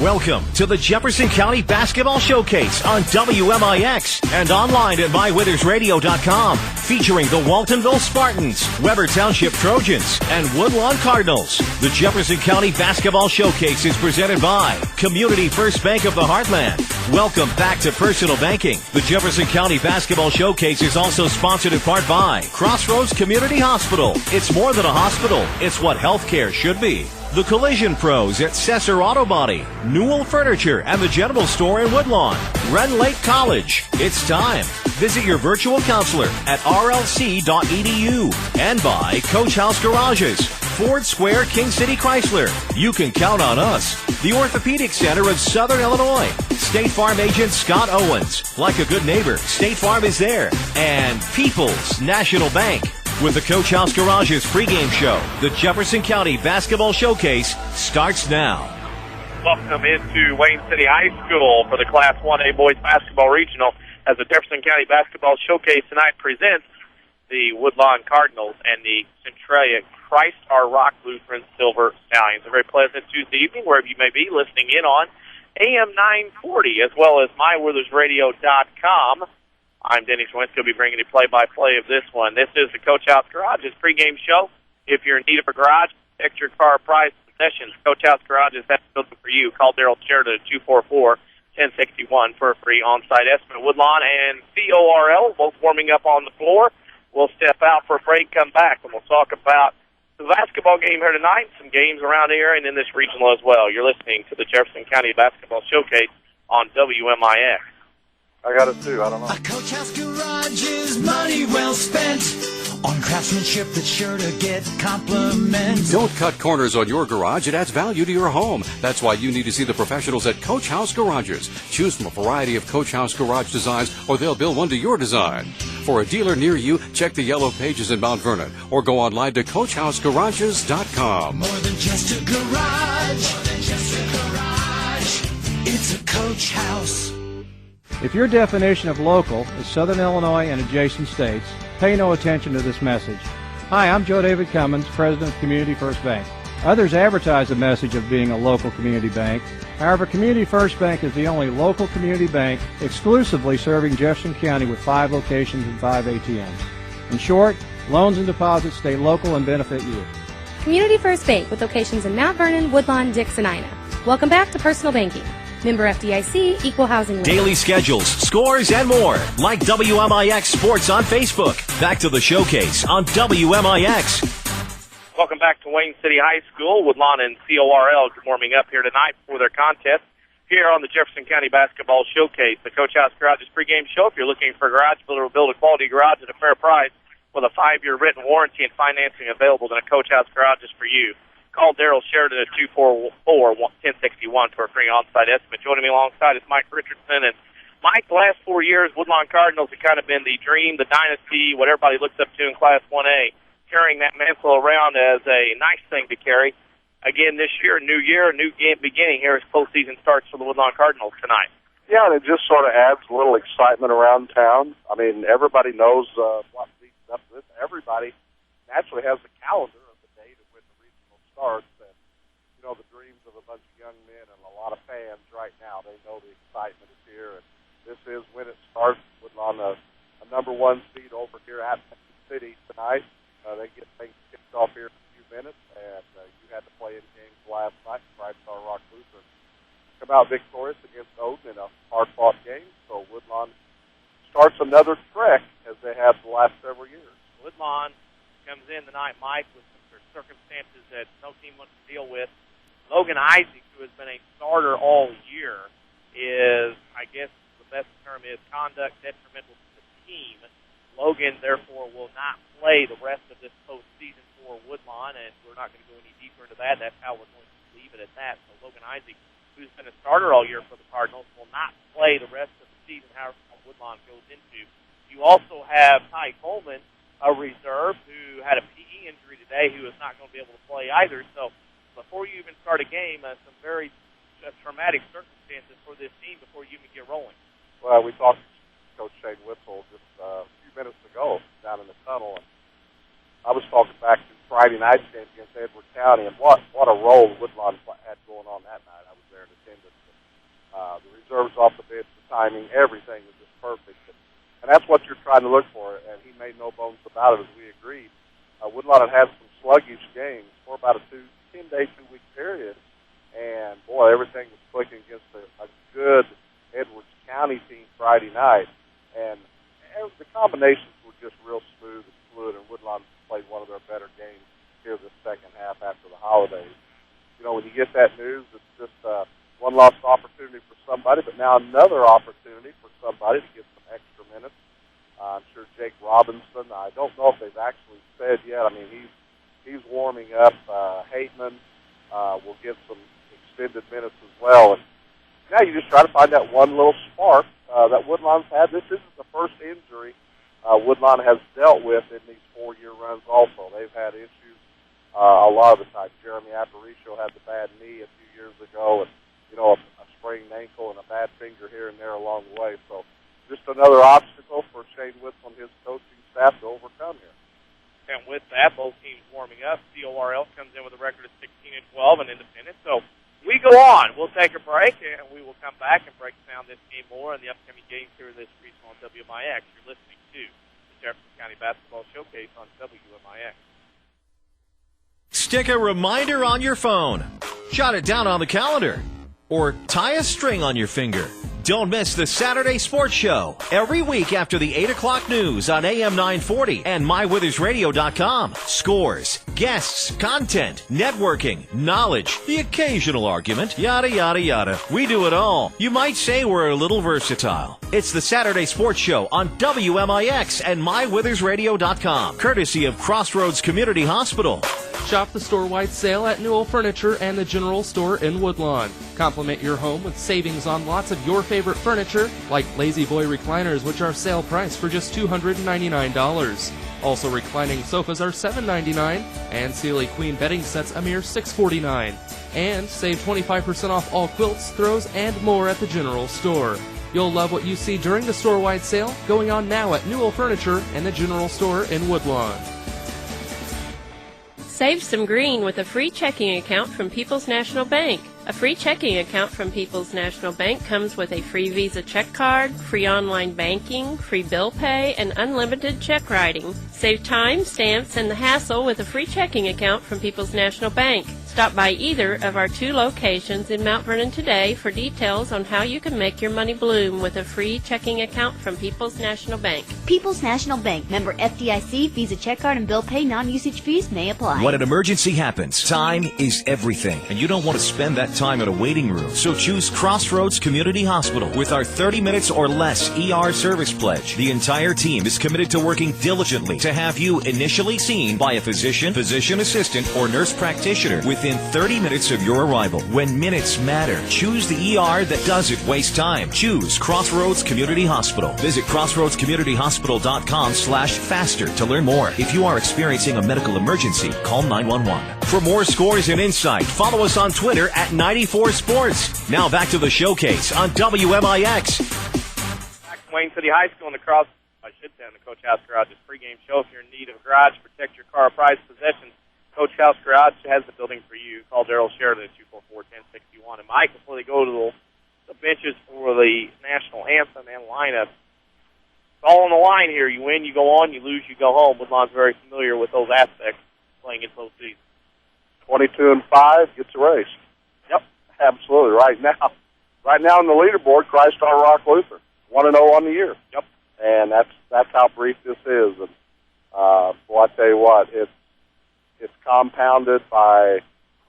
Welcome to the Jefferson County Basketball Showcase on WMIX and online at MyWintersRadio.com, featuring the Waltonville Spartans, Weber Township Trojans, and Woodlawn Cardinals. The Jefferson County Basketball Showcase is presented by Community First Bank of the Heartland. Welcome back to personal banking. The Jefferson County Basketball Showcase is also sponsored in part by Crossroads Community Hospital. It's more than a hospital. It's what healthcare should be. The Collision Pros at Cesar Auto Body, Newell Furniture, and the General Store in Woodlawn. Ren Lake College. It's time. Visit your virtual counselor at rlc.edu. And by Coach House Garages, Ford Square, King City Chrysler. You can count on us. The Orthopedic Center of Southern Illinois. State Farm agent Scott Owens. Like a good neighbor, State Farm is there. And People's National Bank. With the Coach House Garages pregame show, the Jefferson County Basketball Showcase starts now. Welcome into Wayne City High School for the Class 1A Boys Basketball Regional as the Jefferson County Basketball Showcase tonight presents the Woodlawn Cardinals and the Centralia Christ Our Rock Lutheran Silver Stallions. A very pleasant Tuesday evening wherever you may be listening in on AM 940 as well as MyWintersRadio.com. I'm Denny Czerwinski. I'll be bringing you play-by-play of this one. This is the Coach House Garage's pregame show. If you're in need of a garage, check your car price concessions. Coach House Garage's has built it for you. Call Daryl Sheridan at 244-1061 for a free on-site estimate. Woodlawn and CORL both warming up on the floor. We'll step out for a break, come back, and we'll talk about the basketball game here tonight, some games around here and in this regional as well. You're listening to the Jefferson County Basketball Showcase on WMIX. I got it too. I don't know. A Coach House Garage is money well spent on craftsmanship that's sure to get compliments. Don't cut corners on your garage. It adds value to your home. That's why you need to see the professionals at Coach House Garages. Choose from a variety of Coach House Garage designs, or they'll build one to your design. For a dealer near you, check the yellow pages in Mount Vernon, or go online to CoachHouseGarages.com. More than just a garage. More than just a garage. It's a Coach House. If your definition of local is Southern Illinois and adjacent states, pay no attention to this message. Hi, I'm Joe David Cummins, President of Community First Bank. Others advertise the message of being a local community bank. However, Community First Bank is the only local community bank exclusively serving Jefferson County with 5 locations and 5 ATMs. In short, loans and deposits stay local and benefit you. Community First Bank with locations in Mount Vernon, Woodlawn, Dix, and Ina. Welcome back to Personal Banking. Member FDIC, Equal Housing Lender. Daily schedules, scores, and more. Like WMIX Sports on Facebook. Back to the showcase on WMIX. Welcome back to Wayne City High School. Woodlawn and CORL warming up here tonight for their contest here on the Jefferson County Basketball Showcase. The Coach House Garage's pregame show. If you're looking for a garage builder, will build a quality garage at a fair price with a 5-year written warranty and financing available, then a Coach House Garage is for you. Call Daryl Sheridan at 244-1061 for a free on-site estimate. Joining me alongside is Mike Richardson. And Mike, the last 4 years, Woodlawn Cardinals have kind of been the dream, the dynasty, what everybody looks up to in Class 1A, carrying that mantle around as a nice thing to carry. Again, this year, new game beginning here as postseason starts for the Woodlawn Cardinals tonight. Yeah, and it just sort of adds a little excitement around town. I mean, everybody knows what leads up to this. Everybody naturally has the calendar of the day to when the regional starts. And, you know, the dreams of a bunch of young men and a lot of fans right now, they know the excitement is here. And this is when it starts. Woodlawn, a number 1 seed over here at City tonight. They get things kicked off here in a few minutes, and you had to play in games last night. Our Rock Lutheran come out victorious against Odin in a hard-fought game. So Woodlawn starts another trek as they have the last several years. Woodlawn comes in tonight, Mike, with some circumstances that no team wants to deal with. Logan Isaac, who has been a starter all year, is, I guess the best term is, conduct detrimental to the team. Logan, therefore, will not play the rest of this postseason for Woodlawn, and we're not going to go any deeper into that. That's how we're going to leave it at that. So Logan Isaac, who's been a starter all year for the Cardinals, will not play the rest of the season, however Woodlawn goes into. You also have Ty Coleman, a reserve, who had a PE injury today, who is not going to be able to play either. So before you even start a game, some very traumatic circumstances for this team before you even get rolling. Well, we talked to Coach Shane Witzel just a few minutes ago down in the tunnel, and I was talking back to Friday night game against Edward County, and what a role Woodlawn had going on that night. I was there in attendance. The reserves off the bench, the timing, everything was just perfect. And that's what you're trying to look for, and he made no bones about it, as we agreed. Woodlawn had some sluggish games for about a 10-day, 2-week period, and, boy, everything was clicking against a good Edwards County team Friday night. And the combinations were just real smooth and fluid, and Woodlawn played one of their better games here this second half after the holidays. You know, when you get that news, it's just one lost opportunity for somebody, but now another opportunity for somebody to get some extra minutes. I'm sure Jake Robinson, I don't know if they've actually said yet. I mean, he's warming up. Hateman will get some extended minutes as well. And now you just try to find that one little spark that Woodlawn's had. This isn't the first injury Woodlawn has dealt with in these 4-year runs also. They've had issues a lot of the time. Jeremy Aparicio had the bad knee a few years ago, and, you know, a sprained ankle and a bad finger here and there along the way. So just another obstacle for Shane Witzel and his coaching staff to overcome here. And with that, both teams warming up. CORL comes in with a record of 16-12 and Independent. So we go on. We'll take a break, and we will come back and break down this game more and the upcoming games here this regional on WMIX. You're listening to the Jefferson County Basketball Showcase on WMIX. Stick a reminder on your phone. Jot it down on the calendar. Or tie a string on your finger. Don't miss the Saturday Sports Show every week after the 8 o'clock news on AM 940 and MyWithersRadio.com. Scores, guests, content, networking, knowledge, the occasional argument, yada, yada, yada. We do it all. You might say we're a little versatile. It's the Saturday Sports Show on WMIX and MyWithersRadio.com, courtesy of Crossroads Community Hospital. Shop the store-wide sale at Newell Furniture and the General Store in Woodlawn. Complement your home with savings on lots of your favorite furniture, like Lazy Boy recliners, which are sale price for just $299. Also, reclining sofas are $7.99, and Sealy Queen bedding sets a mere $6.49. And save 25% off all quilts, throws, and more at the General Store. You'll love what you see during the store-wide sale going on now at Newell Furniture and the General Store in Woodlawn. Save some green with a free checking account from People's National Bank. A free checking account from People's National Bank comes with a free Visa check card, free online banking, free bill pay, and unlimited check writing. Save time, stamps, and the hassle with a free checking account from People's National Bank. Stop by either of our 2 locations in Mount Vernon today for details on how you can make your money bloom with a free checking account from People's National Bank. People's National Bank, member FDIC, Visa check card and bill pay, non-usage fees may apply. When an emergency happens, time is everything, and you don't want to spend that time in a waiting room. So choose Crossroads Community Hospital with our 30 minutes or less ER service pledge. The entire team is committed to working diligently to have you initially seen by a physician, physician assistant, or nurse practitioner within 30 minutes of your arrival. When minutes matter, choose the ER that doesn't waste time. Choose Crossroads Community Hospital. Visit crossroadscommunityhospital.com/faster to learn more. If you are experiencing a medical emergency, call 911. For more scores and insight, follow us on Twitter at 94 Sports. Now back to the showcase on WMIX. Back to Wayne City High School in the Coach House Garage's pregame show. If you're in need of a garage, protect your car, prized possessions, Coach House Garage has the building for you. Call Daryl Sheridan at 244-1061. And Mike, before they go to the benches for the national anthem and lineup, it's all on the line here. You win, you go on. You lose, you go home. Woodlawn's very familiar with those aspects playing in postseason. 22-5 gets erased. Yep, absolutely. Right now on the leaderboard, Christ Our Rock Lutheran, 1-0 on the year. Yep, and that's how brief this is. And well, I tell you what, it's compounded by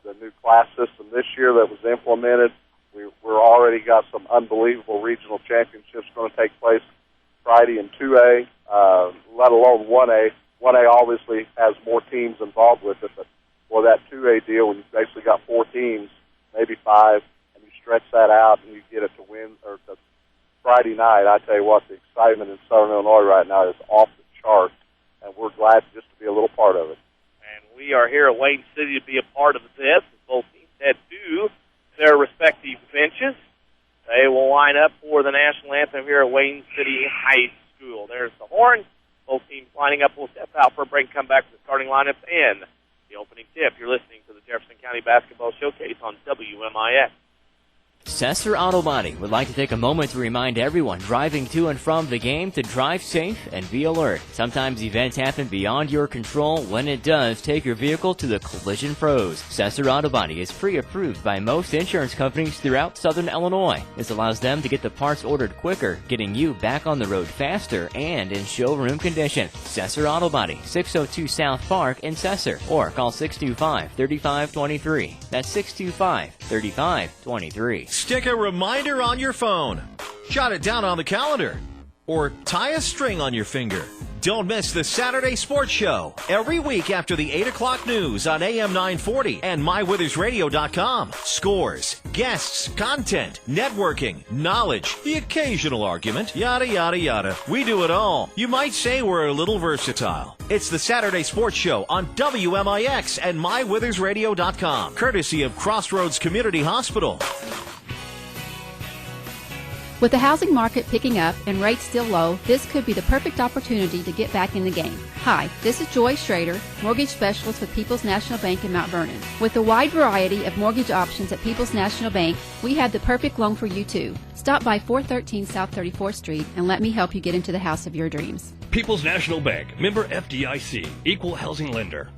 the new class system this year that was implemented. We're already got some unbelievable regional championships going to take place Friday in 2A, let alone 1A. 1A obviously has more teams involved with it, but for that 2A deal, when you basically got 4 teams, maybe 5, and you stretch that out and you get it to win or to Friday night, I tell you what, the excitement in Southern Illinois right now is off the charts, and we're glad just to be a little part of it. And we are here at Wayne City to be a part of this. Both teams head to their respective benches. They will line up for the national anthem here at Wayne City High School. There's the horn. Both teams lining up. We'll step out for a break and come back to the starting lineups in Chip. You're listening to the Jefferson County Basketball Showcase on WMIX. Sesser Auto Body would like to take a moment to remind everyone driving to and from the game to drive safe and be alert. Sometimes events happen beyond your control. When it does, take your vehicle to the Collision Pros. Sesser Auto Body is pre-approved by most insurance companies throughout Southern Illinois. This allows them to get the parts ordered quicker, getting you back on the road faster and in showroom condition. Sesser Auto Body, 602 South Park in Sesser, or call 625-3523. That's 625-3523. Stick a reminder on your phone. Jot it down on the calendar. Or tie a string on your finger. Don't miss the Saturday Sports Show every week after the 8 o'clock news on AM 940 and MyWithersRadio.com. Scores, guests, content, networking, knowledge, the occasional argument, yada, yada, yada. We do it all. You might say we're a little versatile. It's the Saturday Sports Show on WMIX and MyWithersRadio.com, courtesy of Crossroads Community Hospital. With the housing market picking up and rates still low, this could be the perfect opportunity to get back in the game. Hi, this is Joy Schrader, mortgage specialist with People's National Bank in Mount Vernon. With a wide variety of mortgage options at People's National Bank, we have the perfect loan for you too. Stop by 413 South 34th Street and let me help you get into the house of your dreams. People's National Bank, member FDIC, equal housing lender.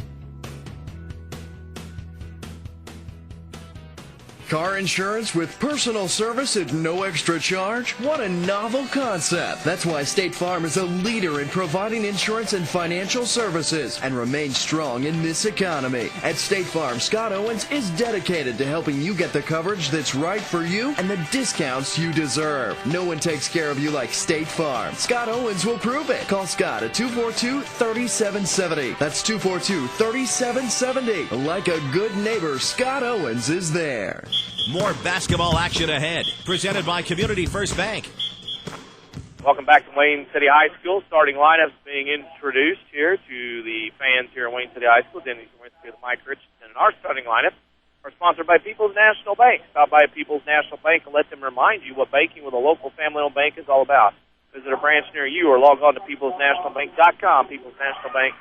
Car insurance with personal service at no extra charge? What a novel concept. That's why State Farm is a leader in providing insurance and financial services and remains strong in this economy. At State Farm, Scott Owens is dedicated to helping you get the coverage that's right for you and the discounts you deserve. No one takes care of you like State Farm. Scott Owens will prove it. Call Scott at 242-3770. That's 242-3770. Like a good neighbor, Scott Owens is there. More basketball action ahead. Presented by Community First Bank. Welcome back to Wayne City High School. Starting lineups being introduced here to the fans here at Wayne City High School. Denny Czerwinski with Mike Richardson. And our starting lineup are sponsored by People's National Bank. Stop by People's National Bank and let them remind you what banking with a local family-owned bank is all about. Visit a branch near you or log on to peoplesnationalbank.com. People's National Bank,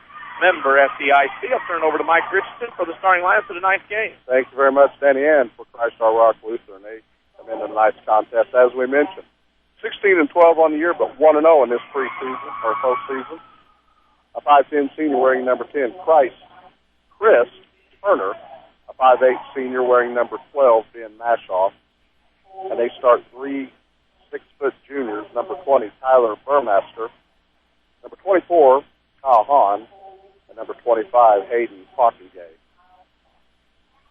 member FDIC. I'll turn it over to Mike Richardson for the starting lineup for tonight's game. Thank you very much, Danny Ann, for Our Rock Lutheran. They come into tonight's contest, as we mentioned. 16-12 on the year, but 1-0 in this preseason, or postseason. A 5'10 senior wearing number 10, Chris Turner. A 5'8 senior wearing number 12, Ben Mashoff. And they start 3 6-foot juniors, number 20, Tyler Burmaster. Number 24, Kyle Hahn. Number 25, Hayden Pockingay.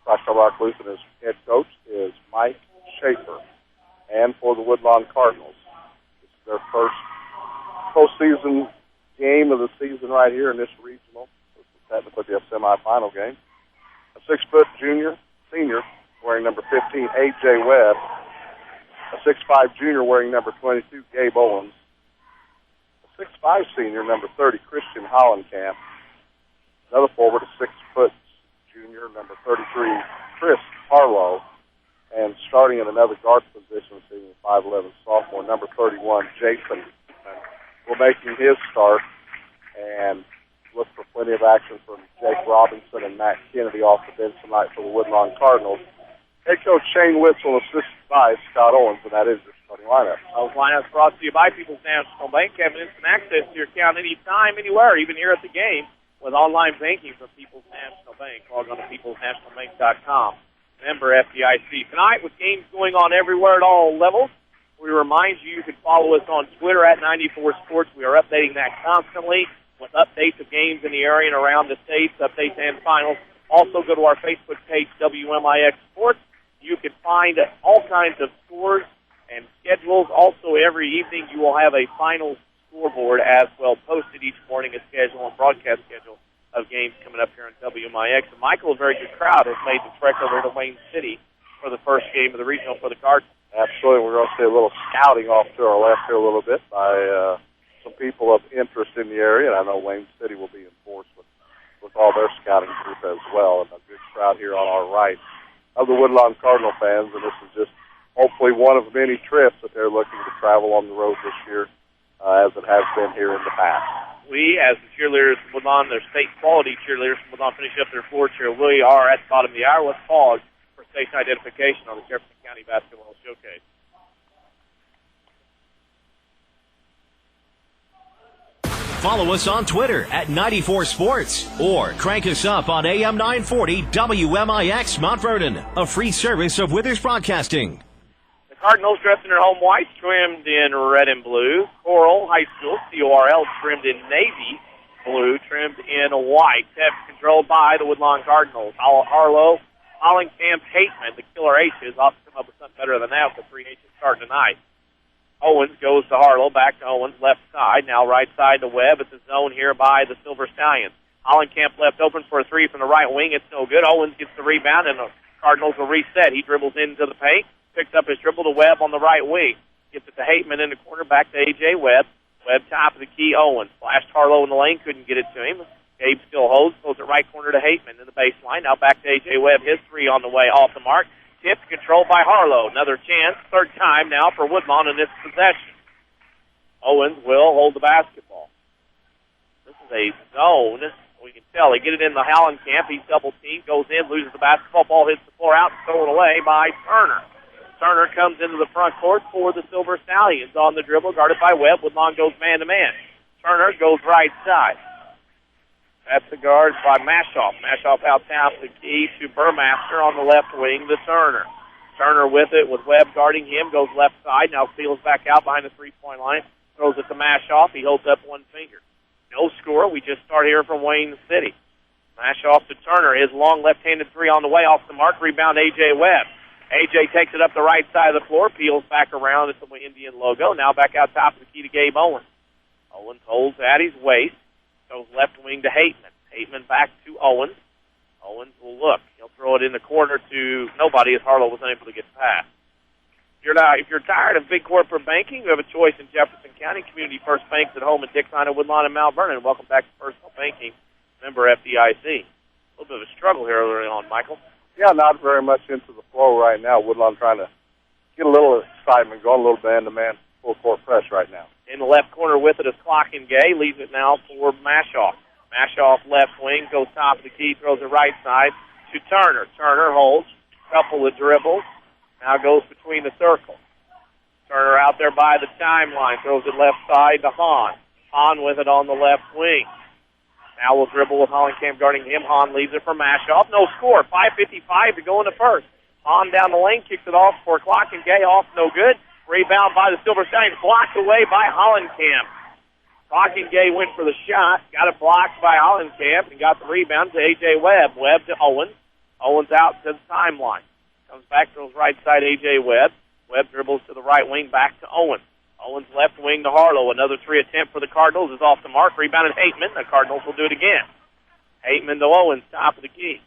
Our Rock Lutheran's head coach is Mike Schaefer. And for the Woodlawn Cardinals, this is their first postseason game of the season right here in this regional. This will technically be a semifinal game. A 6-foot senior, wearing number 15, A.J. Webb. A 6'5 junior wearing number 22, Gabe Owens. A 6'5 senior, number 30, Christian Hollenkamp. Another forward, a 6-foot junior, number 33, Chris Harlow. And starting in another guard position, seeing 5'11 sophomore, number 31, Jason. We're making his start and look for plenty of action from Jake Robinson and Matt Kennedy off the bench tonight for the Woodlawn Cardinals. Head coach Shane Witzel, assisted by Scott Owens, and that is your starting lineup. Those lineups brought to you by People's National Bank, having instant access to your account anytime, anywhere, even here at the game, with online banking from People's National Bank. Log on to peoplesnationalbank.com. Member FDIC. Tonight, with games going on everywhere at all levels, we remind you can follow us on Twitter at 94 Sports. We are updating that constantly with updates of games in the area and around the states, updates and finals. Also, go to our Facebook page, WMIX Sports. You can find all kinds of scores and schedules. Also, every evening you will have a finals scoreboard as well posted each morning, a schedule and broadcast schedule of games coming up here in WMIX. And Michael, a very good crowd, has made the trek over to Wayne City for the first game of the regional for the Cardinals. Absolutely. We're going to see a little scouting off to our left here a little bit by some people of interest in the area. And I know Wayne City will be in force with all their scouting group as well. And a good crowd here on our right of the Woodlawn Cardinal fans. And this is just hopefully one of many trips that they're looking to travel on the road this year, as it has been here in the past. we, as the cheerleaders from Woodlawn, their state quality cheerleaders from Woodlawn, finish up their floor cheer, we are at the bottom of the hour. Let's pause for station identification on the Jefferson County Basketball Showcase. Follow us on Twitter at 94sports or crank us up on AM 940 WMIX Mount Vernon, a free service of Withers Broadcasting. The Cardinals dressed in their home whites, trimmed in red and blue. Coral High School, CORL, trimmed in navy blue, trimmed in white. Test controlled by the Woodlawn Cardinals. Harlow, Hollenkamp, Hateman, the Killer H's. I'll have to come up with something better than that with the 3 H's starting tonight. Owens goes to Harlow, back to Owens, left side. Now right side to Webb. It's a zone here by the Silver Stallions. Hollenkamp left open for a three from the right wing. It's no good. Owens gets the rebound, and the Cardinals will reset. He dribbles into the paint, picks up his dribble to Webb on the right wing. Gets it to Hateman in the corner, back to A.J. Webb. Webb top of the key, Owens. Flashed Harlow in the lane, couldn't get it to him. Gabe still holds, goes it right corner to Hateman in the baseline. Now back to A.J. Webb. His three on the way, off the mark. Tipped, controlled by Harlow. Another chance, third time now for Woodlawn in this possession. Owens will hold the basketball. This is a zone. We can tell. They get it in the Hollenkamp. He's double-teamed, goes in, loses the basketball. Ball hits the floor out and stolen away by Turner. Turner comes into the front court for the Silver Stallions on the dribble, guarded by Webb. Woodlawn goes man-to-man. Turner goes right side. That's the guard by Mashoff. Mashoff out top the key to Burmaster on the left wing to Turner. Turner with it with Webb guarding him, goes left side, now steals back out behind the three-point line, throws it to Mashoff. He holds up one finger. No score. We just start here from Wayne City. Mashoff to Turner. His long left-handed three on the way, off the mark. Rebound, A.J. Webb. A.J. takes it up the right side of the floor, peels back around at the Indian logo. Now back out top of the key to Gabe Owens. Owens holds at his waist. Goes left wing to Hateman. Hateman back to Owens. Owens will look. He'll throw it in the corner to nobody as Harlow was unable to get past. If you're tired of big corporate banking, you have a choice in Jefferson County. Community First Banks at home in Dixon, Woodlawn, and Mount Vernon. Welcome back to Personal Banking, member FDIC. A little bit of a struggle here early on, Michael. Yeah, not very much into the flow right now. Woodlawn trying to get a little excitement going, a little man-to-man, full court press right now. In the left corner with it is Clockin Gay. Leaves it now for Mashoff. Mashoff left wing, goes top of the key, throws it right side to Turner. Turner holds, couple of dribbles, now goes between the circles. Turner out there by the timeline, throws it left side to Hahn. Hahn with it on the left wing. Now we'll dribble with Hollenkamp guarding him. Hahn leaves it for Mashoff. No score. 5:55 to go in the first. Hahn down the lane, kicks it off for Clockin Gay. Off, no good. Rebound by the Silver Stallions, blocked away by Hollenkamp. Clockin Gay went for the shot, got it blocked by Hollenkamp, and got the rebound to A.J. Webb. Webb to Owens. Owens out to the timeline. Comes back, throws right side A.J. Webb. Webb dribbles to the right wing, back to Owens. Owens left wing to Harlow. Another three attempt for the Cardinals is off the mark. Rebounded Hateman. The Cardinals will do it again. Hateman to Owens, top of the key.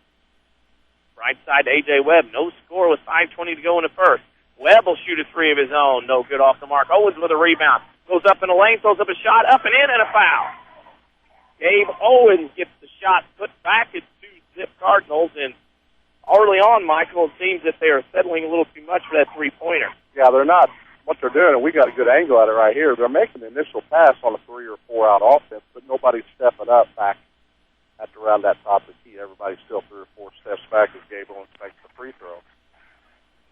Right side to A.J. Webb. No score with 5:20 to go in the first. Webb will shoot a three of his own. No good, off the mark. Owens with a rebound. Goes up in the lane, throws up a shot, up and in, and a foul. Gabe Owens gets the shot put back at two Zip Cardinals, and early on, Michael, it seems that they are settling a little too much for that three-pointer. Yeah, they're not. What they're doing, and we got a good angle at it right here, they're making the initial pass on a 3 or 4 out offense, but nobody's stepping up back at around that top of the key. Everybody's still 3 or 4 steps back as Gabe Owens makes the free throw.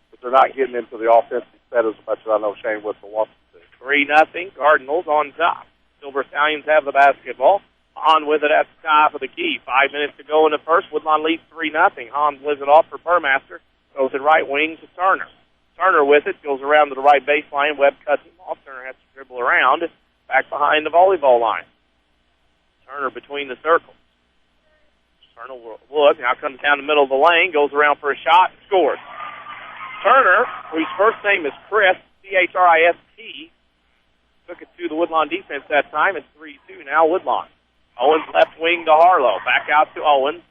But they're not getting into the offensive set as much as I know Shane Whistle wants to. 3-0, Cardinals on top. Silver Stallions have the basketball. Hahn with it at the top of the key. 5 minutes to go in the first. Woodlawn leads 3-0. Hahn lives it off for Burmaster. Goes it right wing to Turner. Turner with it. Goes around to the right baseline. Webb cuts him off. Turner has to dribble around. Back behind the volleyball line. Turner between the circles. Turner will look. Now comes down the middle of the lane. Goes around for a shot. Scores. Turner, whose first name is Chris, C-H-R-I-S-T, took it to the Woodlawn defense that time. It's 3-2 now, Woodlawn. Owens left wing to Harlow. Back out to Owens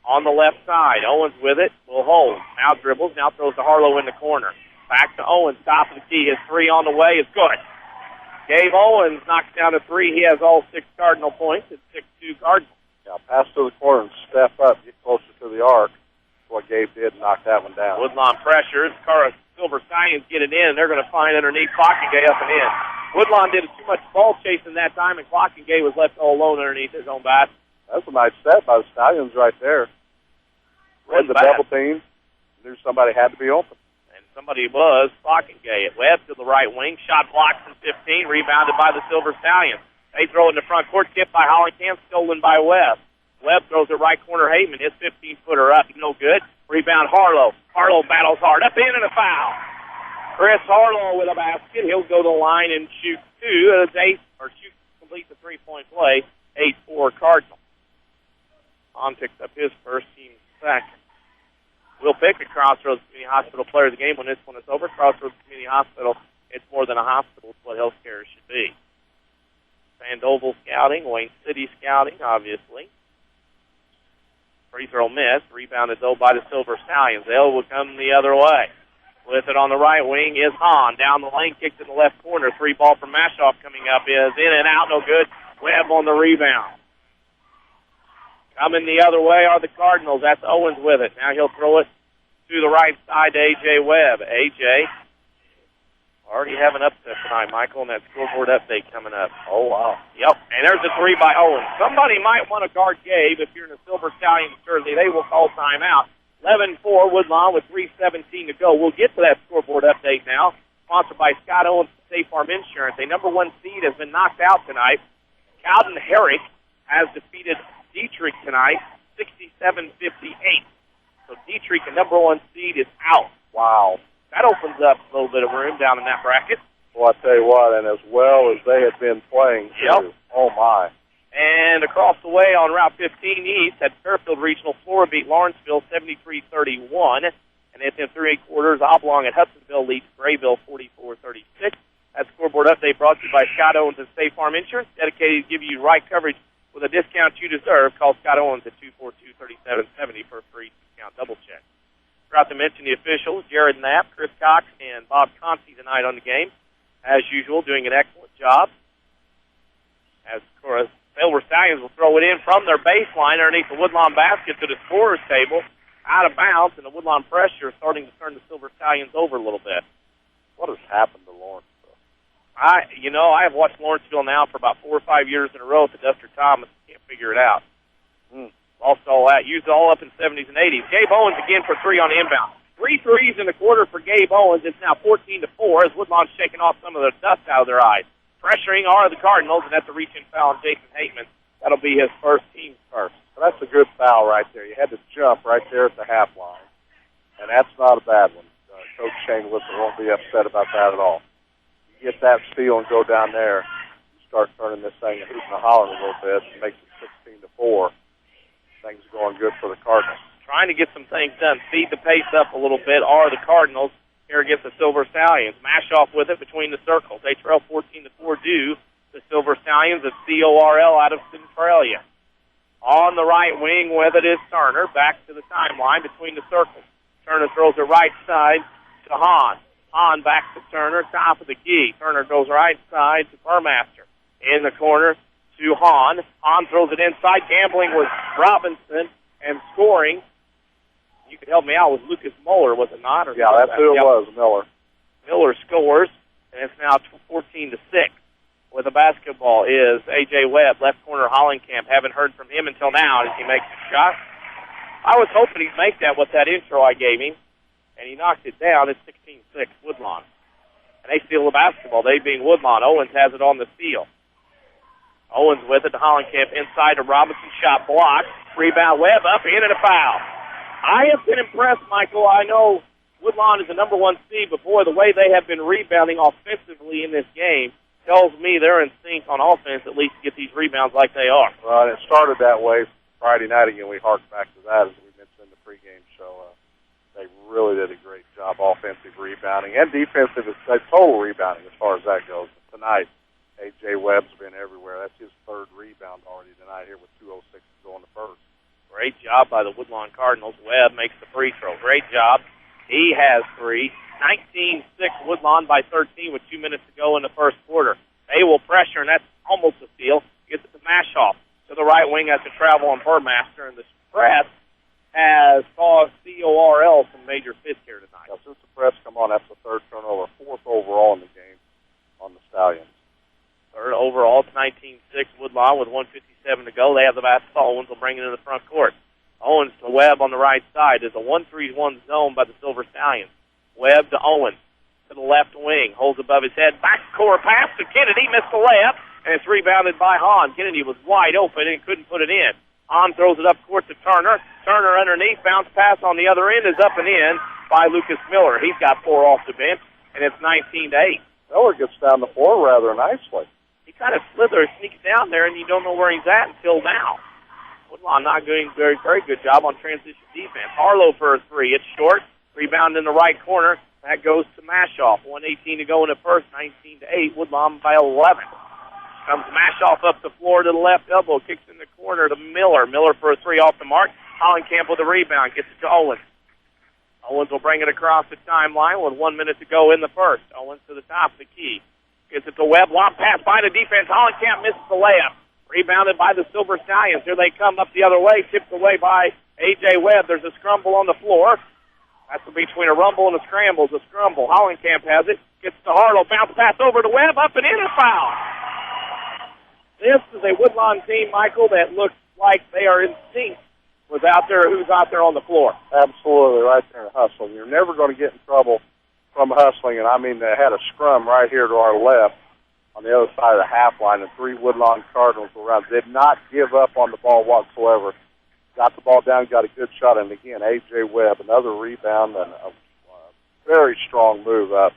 on the left side. Owens with it, will hold. Now dribbles, now throws to Harlow in the corner. Back to Owens, top of the key. His three on the way is good. Gabe Owens knocks down a three. He has all 6 Cardinal points. It's 6-2 Cardinals. Yeah, pass to the corner and step up, get closer to the arc. What Gabe did, knock that one down. Woodlawn pressures. Silver Stallions get it in, and they're going to find underneath Clockin Gay up and in. Woodlawn did too much ball chasing that time, and Clockengay was left all alone underneath his own basket. That's a nice set by the Stallions right there. Read the double team. Knew somebody had to be open. And somebody was. Clockengay. Webb to the right wing. Shot blocked from 15. Rebounded by the Silver Stallions. They throw it in the front court. Tipped by Hollenkamp. Stolen by Webb. Webb throws it right corner. Hayman. His 15-footer up. No good. Rebound Harlow. Harlow battles hard. Up in and a foul. Chris Harlow with a basket. He'll go to the line and shoot two. Complete the three-point play. 8-4 Cardinals. On picks up his first, team second. We'll pick a Crossroads Community Hospital player of the game when this one is over. Crossroads Community Hospital, it's more than a hospital. It's what healthcare should be. Sandoval scouting, Wayne City scouting, obviously. Free throw missed. Rebounded, though, by the Silver Stallions. They'll will come the other way. With it on the right wing is Hahn. Down the lane, kicked in the left corner. Three ball from Mashoff coming up is in and out, no good. Webb on the rebound. Coming the other way are the Cardinals. That's Owens with it. Now he'll throw it to the right side to A.J. Webb. A.J. already have an upset tonight, Michael, and that scoreboard update coming up. Oh, wow. Yep, and there's a three by Owens. Somebody might want to guard Gabe if you're in a Silver Stallions jersey. They will call timeout. 11-4 Woodlawn with 3:17 to go. We'll get to that scoreboard update now. Sponsored by Scott Owens State Farm Insurance. A number one seed has been knocked out tonight. Cowden Herrick has defeated Dietrich tonight, 67-58. So Dietrich, the number one seed, is out. Wow. That opens up a little bit of room down in that bracket. Well, I tell you what, and as well as they have been playing, too. Oh, my. And across the way on Route 15 East at Fairfield Regional, Flora beat Lawrenceville 73-31. And it's in 3 quarters. Oblong at Hudsonville leads Grayville 44-36. That scoreboard update brought to you by Scott Owens and State Farm Insurance, dedicated to give you right coverage with a discount you deserve. Call Scott Owens at 242-3770 for a free discount double check. Forgot to mention the officials, Jared Knapp, Chris Cox, and Bob Conti tonight on the game. As usual, doing an excellent job. As of course, Silver Stallions will throw it in from their baseline underneath the Woodlawn basket to the scorer's table, out of bounds, and the Woodlawn pressure is starting to turn the Silver Stallions over a little bit. What has happened to Lawrenceville? I have watched Lawrenceville now for about 4 or 5 years in a row at the Duster Thomas. Can't figure it out. Lost all that. Used it all up in 70s and 80s. Gabe Owens again for three on the inbound. 3 threes in the quarter for Gabe Owens. It's now 14-4 as Woodlawn's shaking off some of the dust out of their eyes. Pressuring are the Cardinals, and that's a reach-in foul on Jason Hateman. That'll be his first, team's first. Well, that's a good foul right there. You had to jump right there at the half line, and that's not a bad one. Coach Shane Whittle won't be upset about that at all. You get that steal and go down there, you start turning this thing and hooting and hollering a little bit, and makes it 16-4. Things are going good for the Cardinals. Trying to get some things done. Speed the pace up a little bit are the Cardinals here against the Silver Stallions. Mashoff with it between the circles. They trail 14-4 due the Silver Stallions of CORL out of Centralia. On the right wing with it is Turner. Back to the timeline between the circles. Turner throws it right side to Hahn. Hahn back to Turner, top of the key. Turner goes right side to Burmaster. In the corner to Hahn. Hahn throws it inside. Gambling with Robinson and scoring. You could help me out with Lucas Muller, was it not? Or yeah, that's who it was, Miller. Miller scores, and it's now 14-6. With the basketball is A.J. Webb, left corner Hollenkamp. Haven't heard from him until now as he makes the shot. I was hoping he'd make that with that intro I gave him, and he knocked it down. It's 16-6, Woodlawn. And they steal the basketball, they being Woodlawn. Owens has it on the steal. Owens with it to Hollenkamp inside to Robinson. Shot blocked. Rebound Webb up, in and a foul. I have been impressed, Michael. I know Woodlawn is the number one seed, but boy, the way they have been rebounding offensively in this game tells me they're in sync on offense, at least to get these rebounds like they are. Well, it started that way Friday night again. We harked back to that as we mentioned in the pregame show. They really did a great job offensive rebounding and defensive, total rebounding as far as that goes. But tonight, A.J. Webb's been everywhere. That's his third rebound already tonight here with 2:06 to go in the first. Great job by the Woodlawn Cardinals. Webb makes the free throw. Great job. He has 3. 19-6 Woodlawn by 13 with 2 minutes to go in the first quarter. They will pressure, and that's almost a steal. Gets it to Mashoff. To the right wing has to travel on Burmaster, and the press has caused CORL some major fits here tonight. Now, since the press come on, that's the third turnover, 4th overall in the game on the Stallions. side. There's a 1-3-1 zone by the Silver Stallions. Webb to Owens to the left wing. Holds above his head. Backcourt pass to Kennedy. Missed the layup. And it's rebounded by Hahn. Kennedy was wide open and couldn't put it in. Hahn throws it up court to Turner. Turner underneath. Bounce pass on the other end is up and in by Lucas Miller. He's got 4 off the bench, and it's 19-8. Miller gets down the floor rather nicely. He kind of slithers, sneaks down there, and you don't know where he's at until now. Woodlawn not doing very good job on transition defense. Harlow for a 3. It's short. Rebound in the right corner. That goes to Mashoff. 1:18 to go in the first. 19-8. Woodlawn by 11. Comes Mashoff up the floor to the left elbow. Kicks in the corner to Miller. Miller for a 3 off the mark. Hollenkamp with a rebound. Gets it to Owens. Owens will bring it across the timeline with 1 minute to go in the first. Owens to the top of the key. Gets it to Webb. Lob pass by the defense. Hollenkamp misses the layup. Rebounded by the Silver Stallions. Here they come up the other way. Tipped away by A.J. Webb. There's a scramble on the floor. That's between a rumble and a scramble. It's a scramble. Hollenkamp has it. Gets to Harlow. Bounce pass over to Webb. Up and in, a foul. This is a Woodlawn team, Michael, that looks like they are in sync with who's out there on the floor. Absolutely, right there in hustling. You're never going to get in trouble from hustling, and I mean they had a scrum right here to our left on the other side of the half line, and 3 Woodlawn Cardinals were around. Did not give up on the ball whatsoever. Got the ball down, got a good shot, and again, A.J. Webb, another rebound and a very strong move up.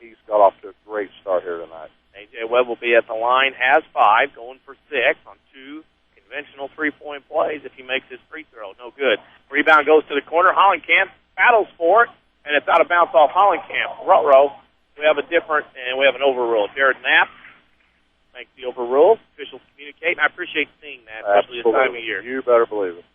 He's got off to a great start here tonight. A.J. Webb will be at the line, has 5, going for 6 on 2 conventional three-point plays if he makes his free throw. No good. Rebound goes to the corner. Hollenkamp battles for it, and it's out of bounds off Hollenkamp. Ruh-roh. We have an overrule. Jared Knapp makes the overrule. Officials communicate, and I appreciate seeing that, especially this time of year. You better believe it.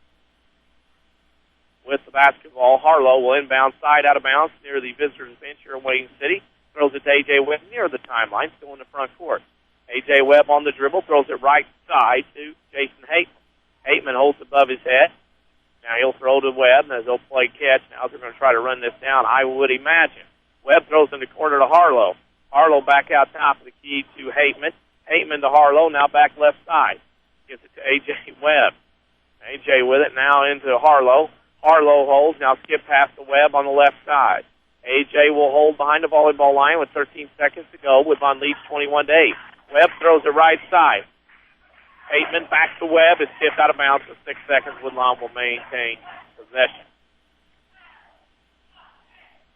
With the basketball, Harlow will inbound side out of bounds near the visitors' bench here in Wayne City. Throws it to A.J. Webb near the timeline, still in the front court. A.J. Webb on the dribble, throws it right side to Jason Hateman. Hateman holds above his head. Now he'll throw to Webb, and as they'll play catch, now they're going to try to run this down, I would imagine. Webb throws in the corner to Harlow. Harlow back out top of the key to Hateman. Hateman to Harlow, now back left side. Gives it to A.J. Webb. A.J. with it, now into Harlow. Harlow holds, now skip past the Webb on the left side. A.J. will hold behind the volleyball line with 13 seconds to go. Woodlawn leads 21-8. Webb throws it right side. Hateman back to Webb. It's tipped out of bounds for 6 seconds. Woodlawn will maintain possession.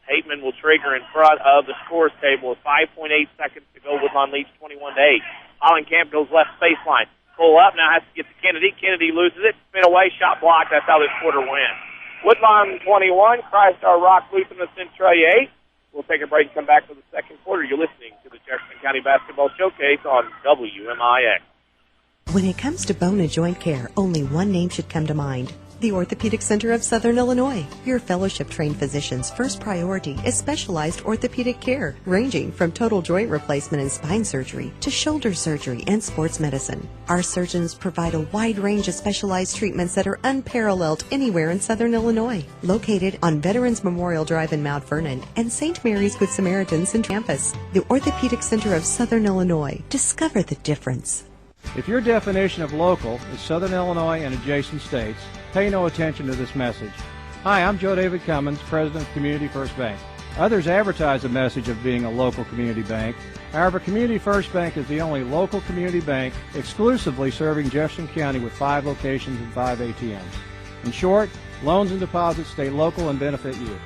Hateman will trigger in front of the scores table with 5.8 seconds to go. Woodlawn leads 21-8. Hollenkamp goes left baseline. Pull up, now has to get to Kennedy. Kennedy loses it. Spin away, shot blocked. That's how this quarter wins. Woodlawn 21, Christ Our Rock Lutheran Centralia 8. We'll take a break and come back for the second quarter. You're listening to the Jefferson County Basketball Showcase on WMIX. When it comes to bone and joint care, only one name should come to mind. The Orthopedic Center of Southern Illinois. Your fellowship-trained physician's first priority is specialized orthopedic care, ranging from total joint replacement and spine surgery to shoulder surgery and sports medicine. Our surgeons provide a wide range of specialized treatments that are unparalleled anywhere in Southern Illinois. Located on Veterans Memorial Drive in Mount Vernon and St. Mary's Good Samaritans in campus. The Orthopedic Center of Southern Illinois. Discover the difference. If your definition of local is Southern Illinois and adjacent states, pay no attention to this message. Hi, I'm Joe David Cummins, President of Community First Bank. Others advertise a message of being a local community bank. However, Community First Bank is the only local community bank exclusively serving Jefferson County with 5 locations and 5 ATMs. In short, loans and deposits stay local and benefit you.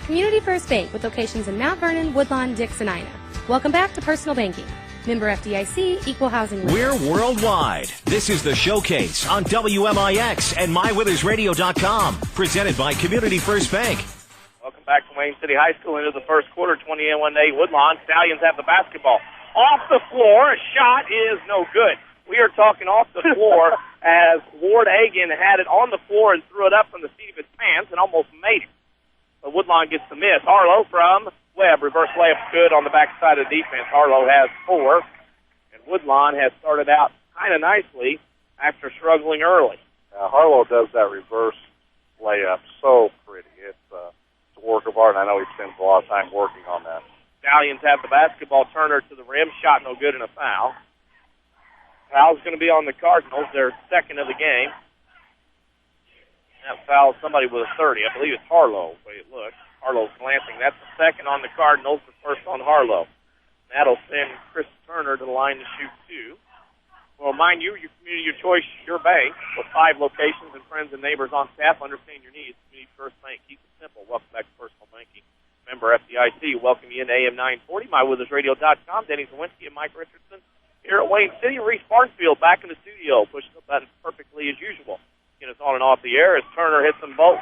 Community First Bank with locations in Mount Vernon, Woodlawn, Dix, and Ina. Welcome back to Personal Banking. Member FDIC, Equal Housing Lender. We're worldwide. This is the Showcase on WMIX and MyWithersRadio.com. Presented by Community First Bank. Welcome back to Wayne City High School into the first quarter. 21-8 Woodlawn. Stallions have the basketball. Off the floor. A shot is no good. We are talking off the floor as Ward Hagan had it on the floor and threw it up from the seat of his pants and almost made it. But Woodlawn gets the miss. Harlow from Webb. Reverse layup good on the backside of the defense. Harlow has 4. And Woodlawn has started out kind of nicely after struggling early. Harlow does that reverse layup so pretty. It's a work of art, and I know he spends a lot of time working on that. Stallions have the basketball. Turner to the rim. Shot no good and a foul. Foul's going to be on the Cardinals. Their second of the game. That fouls somebody with a 30. I believe it's Harlow, the way it looks. Harlow's glancing. That's the second on the Cardinals, the first on Harlow. That'll send Chris Turner to the line to shoot 2. Well, mind you, your community, your choice, your bank, with 5 locations and friends and neighbors on staff. Understand your needs. Community First Bank. Keep it simple. Welcome back to Personal Banking. Member FDIC. Welcome you into AM 940, MyWithersRadio.com. Denny Czerwinski and Mike Richardson here at Wayne City. Reese Barnesfield back in the studio, pushing the buttons perfectly as usual. Get us on and off the air as Turner hits them both.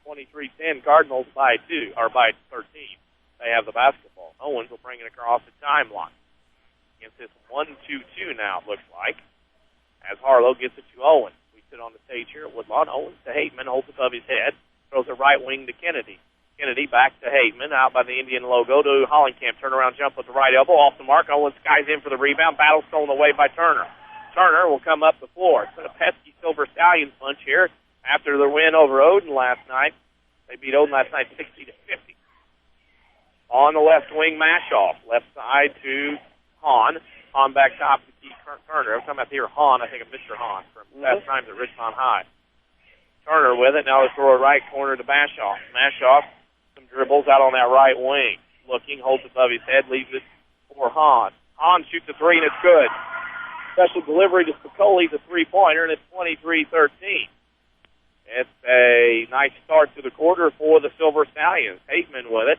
23-10, Cardinals by 2, or by 13. They have the basketball. Owens will bring it across the timeline. Against this 1-2-2 now, it looks like, as Harlow gets it to Owens. We sit on the stage here at Woodlawn. Owens to Hateman, holds above his head, throws a right wing to Kennedy. Kennedy back to Hateman, out by the Indian logo to Hollenkamp. Turnaround jump with the right elbow, off the mark. Owens skies in for the rebound. Battle stolen away by Turner. Turner will come up the floor. It's been a pesky Silver Stallions bunch here after their win over Odin last night. They beat Odin last night 60-50. On the left wing, Mashoff. Left side to Hahn. Hahn back top to Keith Turner. Every time I hear Hahn, I think of Mr. Hahn from past times at Richmond High. Turner with it. Now let's throw a right corner to Mashoff. Mashoff, some dribbles out on that right wing. Looking, holds above his head, leaves it for Hahn. Hahn shoots a 3, and it's good. Special delivery to Spicoli, the three-pointer, and it's 23-13. It's a nice start to the quarter for the Silver Stallions. Hateman with it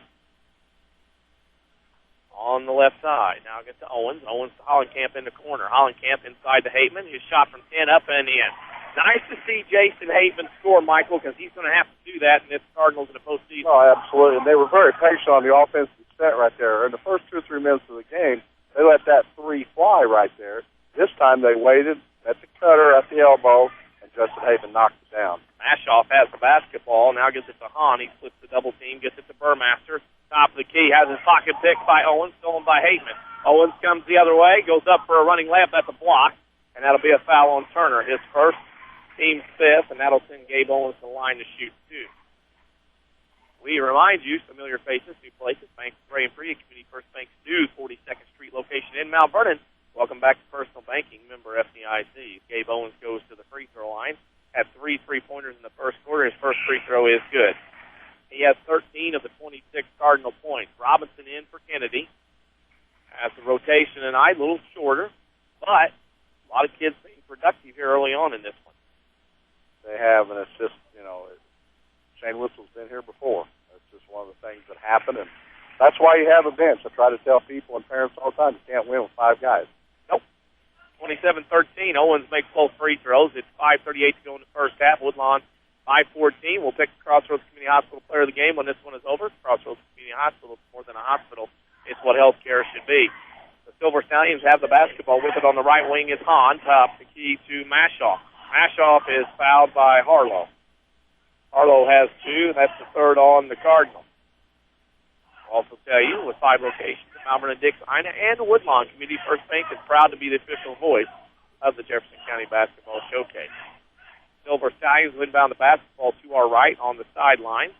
on the left side. Now gets to Owens. Owens to Hollenkamp in the corner. Hollenkamp inside to Hateman. His shot from 10 up and in. Nice to see Jason Hateman score, Michael, because he's going to have to do that in this Cardinals in the postseason. Oh, absolutely. And they were very patient on the offensive set right there. In the first 2 or 3 minutes of the game, they let that 3 fly right there. This time they waited, met the cutter at the elbow, and Justin Haven knocked it down. Mashoff has the basketball. Now gets it to Hahn. He splits the double team, gets it to Burmaster. Top of the key, has his pocket picked by Owens, stolen by Hateman. Owens comes the other way, goes up for a running layup. That's a block, and that'll be a foul on Turner. His first, team's 5th, and that'll send Gabe Owens to the line to shoot 2. We remind you, familiar faces, new places, Bank of Gray and Free, Community First Bank's new 42nd Street location in Mount Vernon. Welcome back to Personal Banking, member FDIC. Gabe Owens goes to the free throw line. Had 3 3-pointers in the first quarter. His first free throw is good. He has 13 of the 26 Cardinal points. Robinson in for Kennedy. As the rotation tonight, a little shorter, but a lot of kids being productive here early on in this one. They have, and it's just, Shane Whistle's been here before. That's just one of the things that happen, and that's why you have a bench. I try to tell people and parents all the time, you can't win with 5 guys. 27-13. Owens makes both free throws. It's 5:38 to go in the first half. Woodlawn 5-14. We'll pick the Crossroads Community Hospital player of the game when this one is over. Crossroads Community Hospital is more than a hospital. It's what health care should be. The Silver Stallions have the basketball with it on the right wing is Hahn. Top the key to Mashoff. Mashoff is fouled by Harlow. Harlow has 2. That's the 3rd on the Cardinals. I'll also tell you, with 5 locations, Malvern and Dix, Ina, and Woodlawn, Community First Bank is proud to be the official voice of the Jefferson County Basketball Showcase. Silver Stallions will inbound the basketball to our right on the sideline.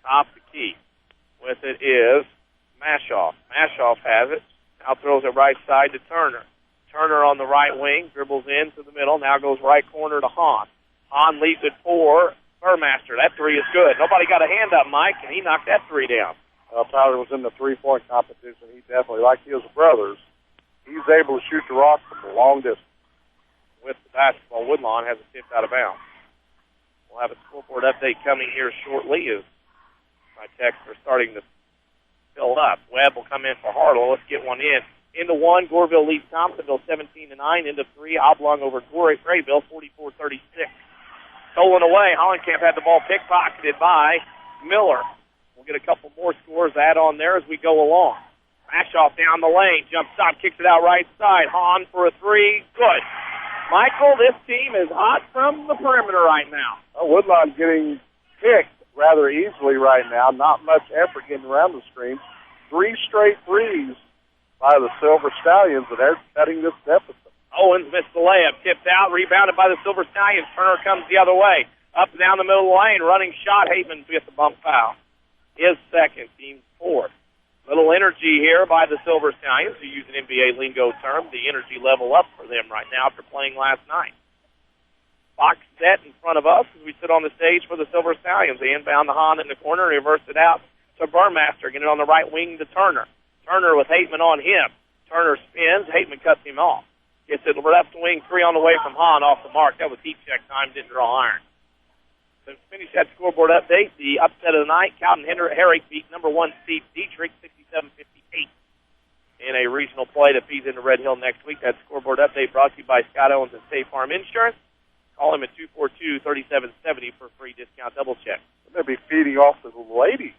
Top the key. With it is Mashoff. Mashoff has it. Now throws it right side to Turner. Turner on the right wing, dribbles into the middle, now goes right corner to Hahn. Hahn leaves it for Burmaster. That 3 is good. Nobody got a hand up, Mike, and he knocked that 3 down. Well, Tyler was in the 3-point competition. He definitely, like his brothers, he's able to shoot the rock from a long distance. With the basketball, Woodlawn has it tipped out of bounds. We'll have a scoreboard update coming here shortly as my texts are starting to fill up. Webb will come in for Harlow. Let's get one in. Into 1, Goreville leads Thompsonville 17-9. Into 3, Oblong over Grayville 44-36. Stolen away. Hollenkamp had the ball pickpocketed by Miller. We'll get a couple more scores add on there as we go along. Mashoff down the lane. Jump stop, kicks it out right side. Hahn for a 3. Good. Michael, this team is hot from the perimeter right now. Woodlawn getting kicked rather easily right now. Not much effort getting around the screen. 3 straight threes by the Silver Stallions, and they're cutting this deficit. Owens missed the layup. Tipped out, rebounded by the Silver Stallions. Turner comes the other way. Up and down the middle of the lane. Running shot. Hateman gets the bump foul. His second, team's 4th. Little energy here by the Silver Stallions, to use an NBA lingo term, the energy level up for them right now after playing last night. box set in front of us as we sit on the stage for the Silver Stallions. They inbound the Hahn in the corner, reverse it out to Burmaster. Get it on the right wing to Turner. Turner with Hateman on him. Turner spins. Hateman cuts him off. Gets it left wing, 3 on the way from Hahn off the mark. That was heat check time, didn't draw iron. So to finish that scoreboard update, the upset of the night, Cowden Herrick beat number 1 Steve Dietrich 67-58 in a regional play that feeds into Red Hill next week. That scoreboard update brought to you by Scott Owens and State Farm Insurance. Call him at 242-3770 for a free discount double check. They'll be feeding off the ladies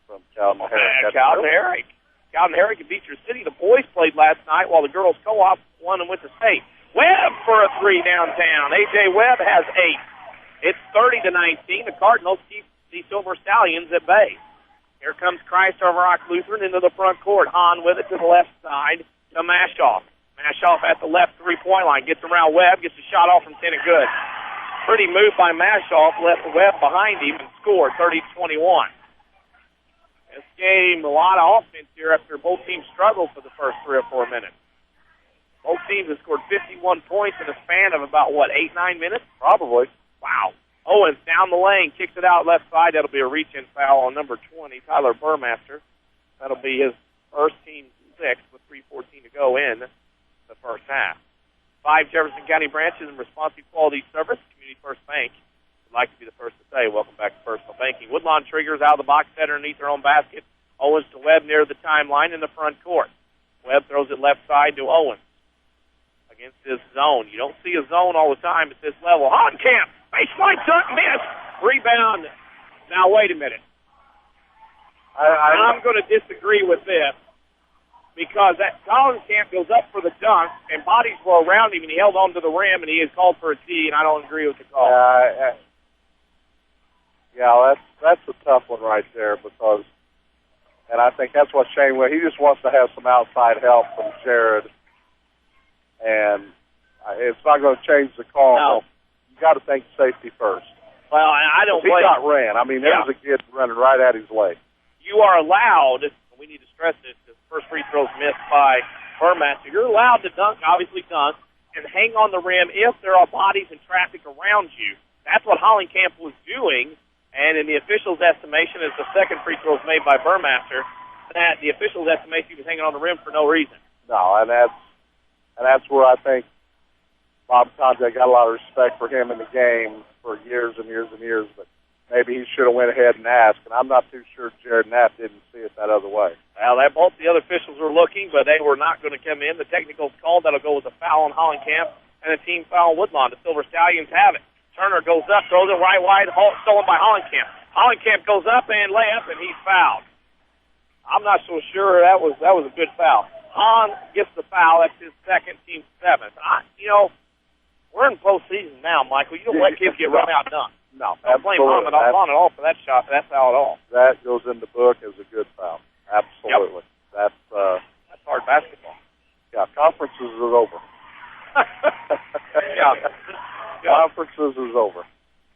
from Cowden Herrick. Cowden Herrick. Cowden Herrick and Beecher City. The boys played last night while the girls co-op won and went to state. Webb for a 3 downtown. A.J. Webb has 8. It's 30-19. The Cardinals keep the Silver Stallions at bay. Here comes Christ Our Rock Lutheran into the front court. Hahn with it to the left side to Mashoff. Mashoff at the left 3-point line. Gets around Webb. Gets a shot off from 10 and good. Pretty move by Mashoff. Left Webb behind him and scored 30-21. This game, a lot of offense here after both teams struggled for the first 3 or 4 minutes. Both teams have scored 51 points in a span of about, 8-9 minutes? Probably. Wow. Owens down the lane, kicks it out left side. That'll be a reach-in foul on number 20, Tyler Burmaster. That'll be his first, team 6, with 3:14 to go in the first half. 5 Jefferson County branches in responsive quality service. Community First Bank would like to be the first to say, welcome back to personal banking. Woodlawn triggers out of the box set underneath their own basket. Owens to Webb near the timeline in the front court. Webb throws it left side to Owens. Against this zone. You don't see a zone all the time at this level. Honkamp, baseline dunk, miss. Rebound. Now, wait a minute. I'm going to disagree with this because that Hollenkamp goes up for the dunk and bodies were around him and he held on to the rim and he is called for a tee and I don't agree with the call. Yeah, that's a tough one right there because, and I think that's what Shane will. He just wants to have some outside help from Jared. And it's not going to change the call. No. You got to think safety first. Well, I don't blame. He got ran. I mean, there was a kid running right at his leg. You are allowed, and we need to stress this, because the first free throw's missed by Burmaster. You're allowed to dunk, obviously dunk, and hang on the rim if there are bodies and traffic around you. That's what Hollenkamp was doing, and in the official's estimation, as the second free throw is made by Burmaster, that the official's estimation he was hanging on the rim for no reason. No, and that's where I think Bob Conte got a lot of respect for him in the game for years and years and years, but maybe he should have went ahead and asked, and I'm not too sure Jared Knapp didn't see it that other way. Well, both the other officials were looking, but they were not going to come in. The technical's called. That'll go with a foul on Hollenkamp and a team foul on Woodlawn. The Silver Stallions have it. Turner goes up, throws it right wide, stolen by Hollenkamp. Hollenkamp goes up and layup, and he's fouled. I'm not so sure that was a good foul. Hahn gets the foul. That's his second, team 7th. We're in postseason now, Michael. You don't let kids get run out done. No, don't blame Hahn at all for that shot, that foul at all. That goes in the book as a good foul. Absolutely. Yep. That's hard basketball. Yeah, conferences is over. Conferences is over.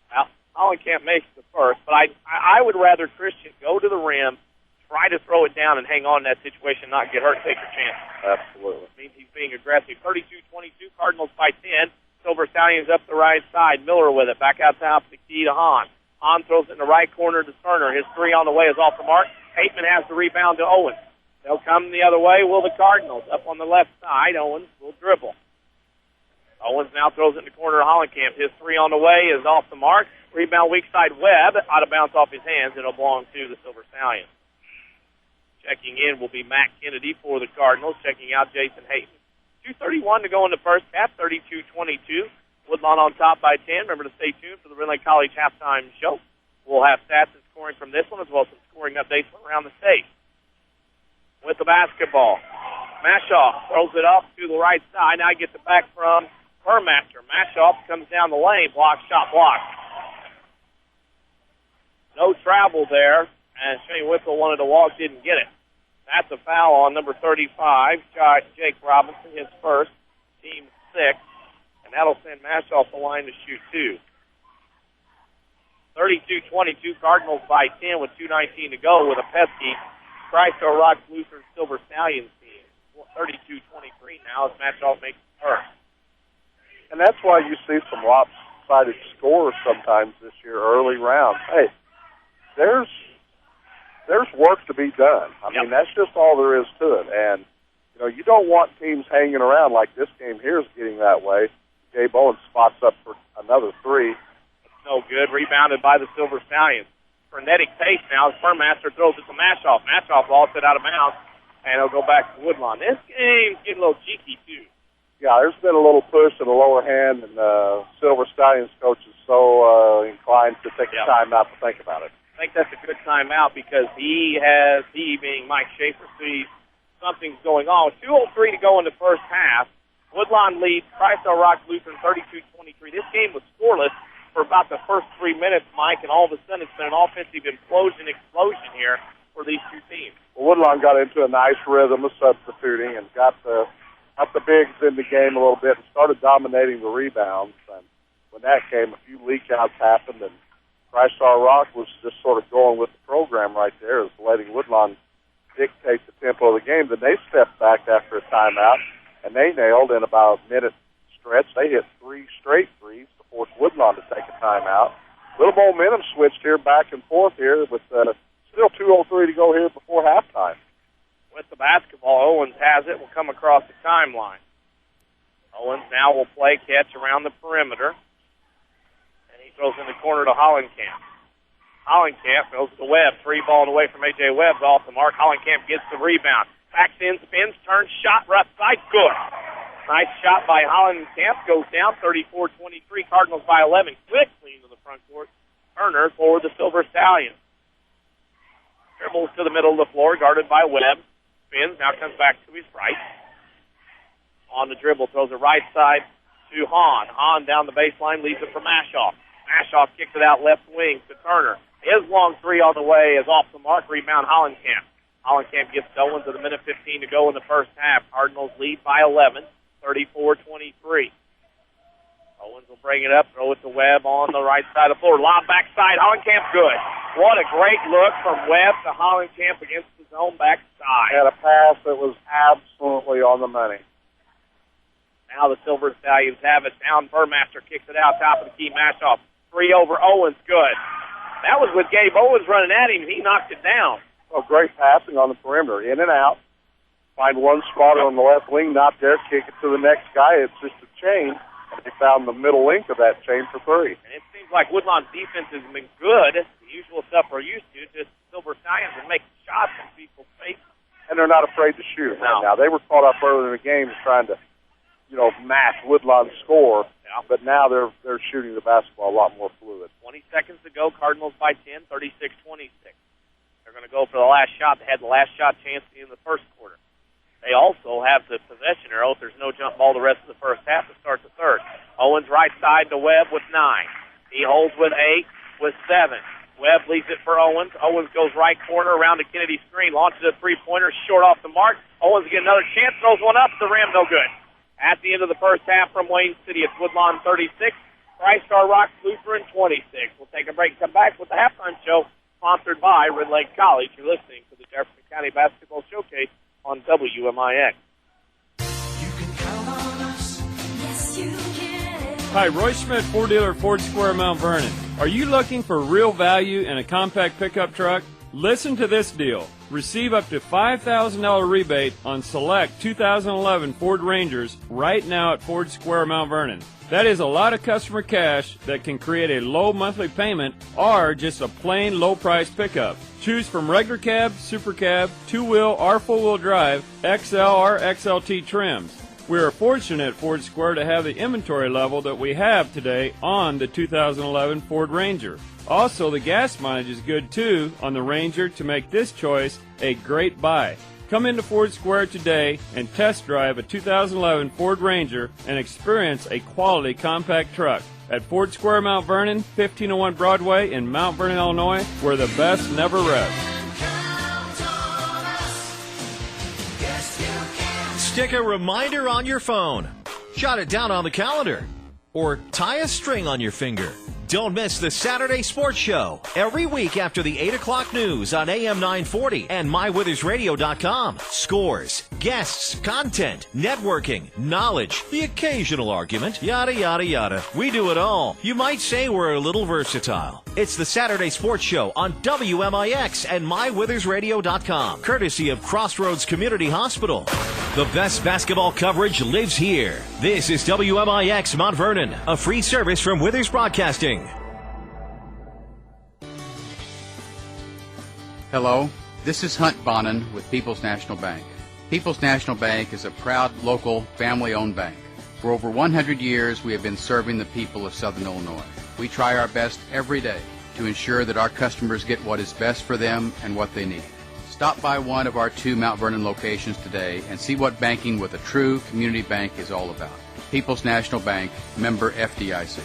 Well, Hollenkamp makes the first, but I would rather Christian go to the rim, try to throw it down and hang on in that situation, not get hurt, take your chance. Absolutely. It means he's being aggressive. 32-22, Cardinals by 10. Silver Stallions up the right side. Miller with it. Back out top of the key to Hahn. Hahn throws it in the right corner to Turner. His 3 on the way is off the mark. Hateman has the rebound to Owens. They'll come the other way. Will the Cardinals? Up on the left side, Owens will dribble. Owens now throws it in the corner of Hollenkamp. His 3 on the way is off the mark. Rebound weak side Webb. Out of bounds off his hands. It'll belong to the Silver Stallions. Checking in will be Matt Kennedy for the Cardinals. Checking out Jason Hayton. 2:31 to go in the first half, 32-22. Woodlawn on top by 10. Remember to stay tuned for the Ridley College halftime show. We'll have stats and scoring from this one, as well as some scoring updates from around the state. With the basketball, Mashoff throws it up to the right side. Now he gets it back from Burmaster. Mashoff comes down the lane, shot blocked. No travel there, and Shane Whipple wanted to walk, didn't get it. That's a foul on number 35, Jake Robinson, his first, team 6, and that'll send Mashoff the line to shoot 2. 32-22, Cardinals by 10 with 2:19 to go with a pesky Christ Our Rock Lutheran Silver Stallions team. 32-23 now as Mashoff makes the first. And that's why you see some lopsided scores sometimes this year, early rounds. Hey, there's work to be done. I mean, that's just all there is to it. And, you know, you don't want teams hanging around like this game here is getting that way. Gabe Owens spots up for another 3. It's no good. Rebounded by the Silver Stallions. Frenetic pace now as Burmaster throws it to Mashoff. Mashoff lost it out of bounds, and it'll go back to Woodlawn. This game's getting a little cheeky, too. Yeah, there's been a little push in the lower hand, and Silver Stallions coach is so inclined to take a timeout to think about it. I think that's a good timeout because he being Mike Schaefer, sees something's going on. With 2:03 to go in the first half, Woodlawn leads Our Rock Lutheran 32-23. This game was scoreless for about the first 3 minutes, Mike, and all of a sudden it's been an offensive explosion here for these two teams. Well, Woodlawn got into a nice rhythm of substituting and got the bigs in the game a little bit and started dominating the rebounds. And when that came, a few leak-outs happened, and Our Rock was just sort of going with the program right there, is letting Woodlawn dictate the tempo of the game. Then they stepped back after a timeout, and they nailed in about a minute stretch. They hit 3 straight threes to force Woodlawn to take a timeout. Little momentum switched here back and forth here with still 2:03 to go here before halftime. With the basketball, Owens has it. Will come across the timeline. Owens now will play catch around the perimeter. And he throws in the corner to Hollenkamp. Hollenkamp goes to Webb. 3 ball away from A.J. Webb's off the mark. Hollenkamp gets the rebound. Backs in, spins, turns, shot, left side, good. Nice shot by Hollenkamp. Goes down 34-23. Cardinals by 11. Quickly into the front court. Turner for the Silver Stallions. Dribbles to the middle of the floor, guarded by Webb. Spins, now comes back to his right. On the dribble, throws it right side to Hahn. Hahn down the baseline, leaves it for Mashoff. Mashoff kicks it out left wing to Turner. His long 3 on the way is off the mark. Rebound Hollenkamp. Hollenkamp gets Owens with a minute 15 to go in the first half. Cardinals lead by 11, 34-23. Owens will bring it up, throw it to Webb on the right side of the floor. Lob backside, Hollenkamp good. What a great look from Webb to Hollenkamp against his own backside. And a pass that was absolutely on the money. Now the Silver Stallions have it down. Burmaster kicks it out, top of the key, Mashoff. 3 over Owens, good. That was with Gabe Owens running at him. He knocked it down. Oh, great passing on the perimeter, in and out. Find one spotter on the left wing, not there, kick it to the next guy. It's just a chain. They found the middle link of that chain for 3. And it seems like Woodlawn's defense has been good. The usual stuff we're used to, just Silver Stallions are making shots in people's faces. And they're not afraid to shoot right now. They were caught up earlier in the game trying to, match Woodlawn's score. Yeah. But now they're shooting the basketball a lot more fluid. 20 seconds to go. Cardinals by 10, 36-26. They're going to go for the last shot. They had the last shot chance in the first quarter. They also have the possession arrow if there's no jump ball the rest of the first half to start the third. Owens right side to Webb with 9. He holds with 8, with 7. Webb leaves it for Owens. Owens goes right corner around the Kennedy screen, launches a three-pointer, short off the mark. Owens get another chance, throws one up, the rim, no good. At the end of the first half from Wayne City, it's Woodlawn 36, Our Rock Lutheran 26. We'll take a break and come back with the halftime show sponsored by Red Lake College. You're listening to the Jefferson County Basketball Showcase on WMIX. Hi, Roy Schmidt, Ford dealer, Ford Square, Mount Vernon. Are you looking for real value in a compact pickup truck? Listen to this deal. Receive up to $5,000 rebate on select 2011 Ford Rangers right now at Ford Square, Mount Vernon. That is a lot of customer cash that can create a low monthly payment or just a plain low-price pickup. Choose from regular cab, super cab, two-wheel or four-wheel drive, XL or XLT trims. We are fortunate at Ford Square to have the inventory level that we have today on the 2011 Ford Ranger. Also, the gas mileage is good too on the Ranger to make this choice a great buy. Come into Ford Square today and test drive a 2011 Ford Ranger and experience a quality compact truck. At Ford Square, Mount Vernon, 1501 Broadway in Mount Vernon, Illinois, where the best never rests. Stick a reminder on your phone. Jot it down on the calendar. Or tie a string on your finger. Don't miss the Saturday Sports Show every week after the 8 o'clock news on AM 940 and MyWithersRadio.com. Scores, guests, content, networking, knowledge, the occasional argument, yada, yada, yada. We do it all. You might say we're a little versatile. It's the Saturday Sports Show on WMIX and MyWithersRadio.com, courtesy of Crossroads Community Hospital. The best basketball coverage lives here. This is WMIX Mount Vernon, a free service from Withers Broadcasting. Hello, this is Hunt Bonin with People's National Bank. People's National Bank is a proud, local, family-owned bank. For over 100 years, we have been serving the people of Southern Illinois. We try our best every day to ensure that our customers get what is best for them and what they need. Stop by one of our 2 Mount Vernon locations today and see what banking with a true community bank is all about. People's National Bank, member FDIC.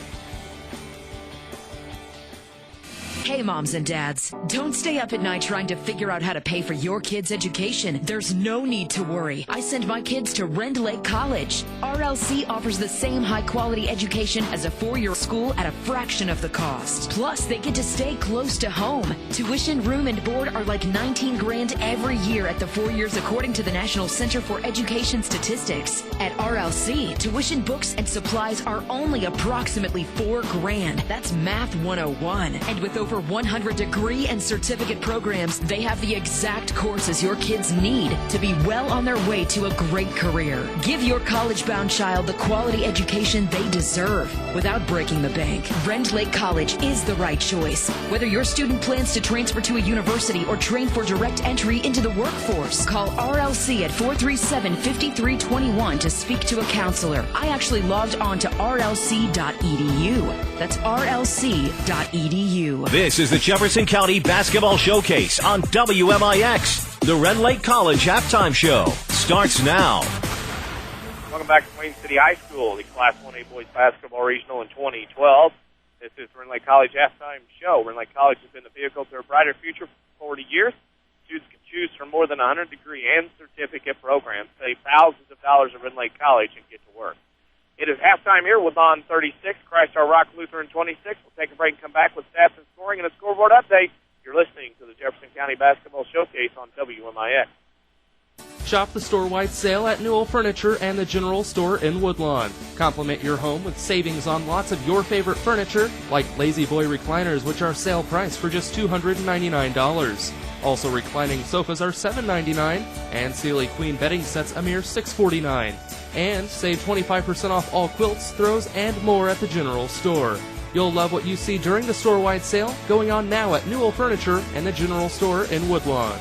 Hey moms and dads, don't stay up at night trying to figure out how to pay for your kids' education. There's no need to worry. I send my kids to Rend Lake College. RLC offers the same high-quality education as a 4-year school at a fraction of the cost. Plus, they get to stay close to home. Tuition, room, and board are like $19,000 every year at the 4 years according to the National Center for Education Statistics. At RLC, tuition, books, and supplies are only approximately $4,000. That's Math 101. And with over 100 degree and certificate programs, they have the exact courses your kids need to be well on their way to a great career. Give your college-bound child the quality education they deserve without breaking the bank. Rend Lake College is the right choice. Whether your student plans to transfer to a university or train for direct entry into the workforce, call RLC at 437-5321 to speak to a counselor. I actually logged on to rlc.edu. That's rlc.edu. This is the Jefferson County Basketball Showcase on WMIX. The Rend Lake College Halftime Show starts now. Welcome back to Wayne City High School, the Class 1A Boys Basketball Regional in 2012. This is Rend Lake College Halftime Show. Rend Lake College has been the vehicle to a brighter future for 40 years. Students can choose from more than 100 degree and certificate programs, save thousands of dollars at Rend Lake College, and get to work. It is halftime here with Woodlawn 36, Our Rock Lutheran 26. We'll take a break and come back with stats and scoring and a scoreboard update. You're listening to the Jefferson County Basketball Showcase on WMIX. Shop the store-wide sale at Newell Furniture and the General Store in Woodlawn. Complement your home with savings on lots of your favorite furniture, like Lazy Boy recliners, which are sale price for just $299. Also, reclining sofas are $7.99, and Sealy Queen bedding sets a mere $6.49. And save 25% off all quilts, throws, and more at the General Store. You'll love what you see during the store-wide sale going on now at Newell Furniture and the General Store in Woodlawn.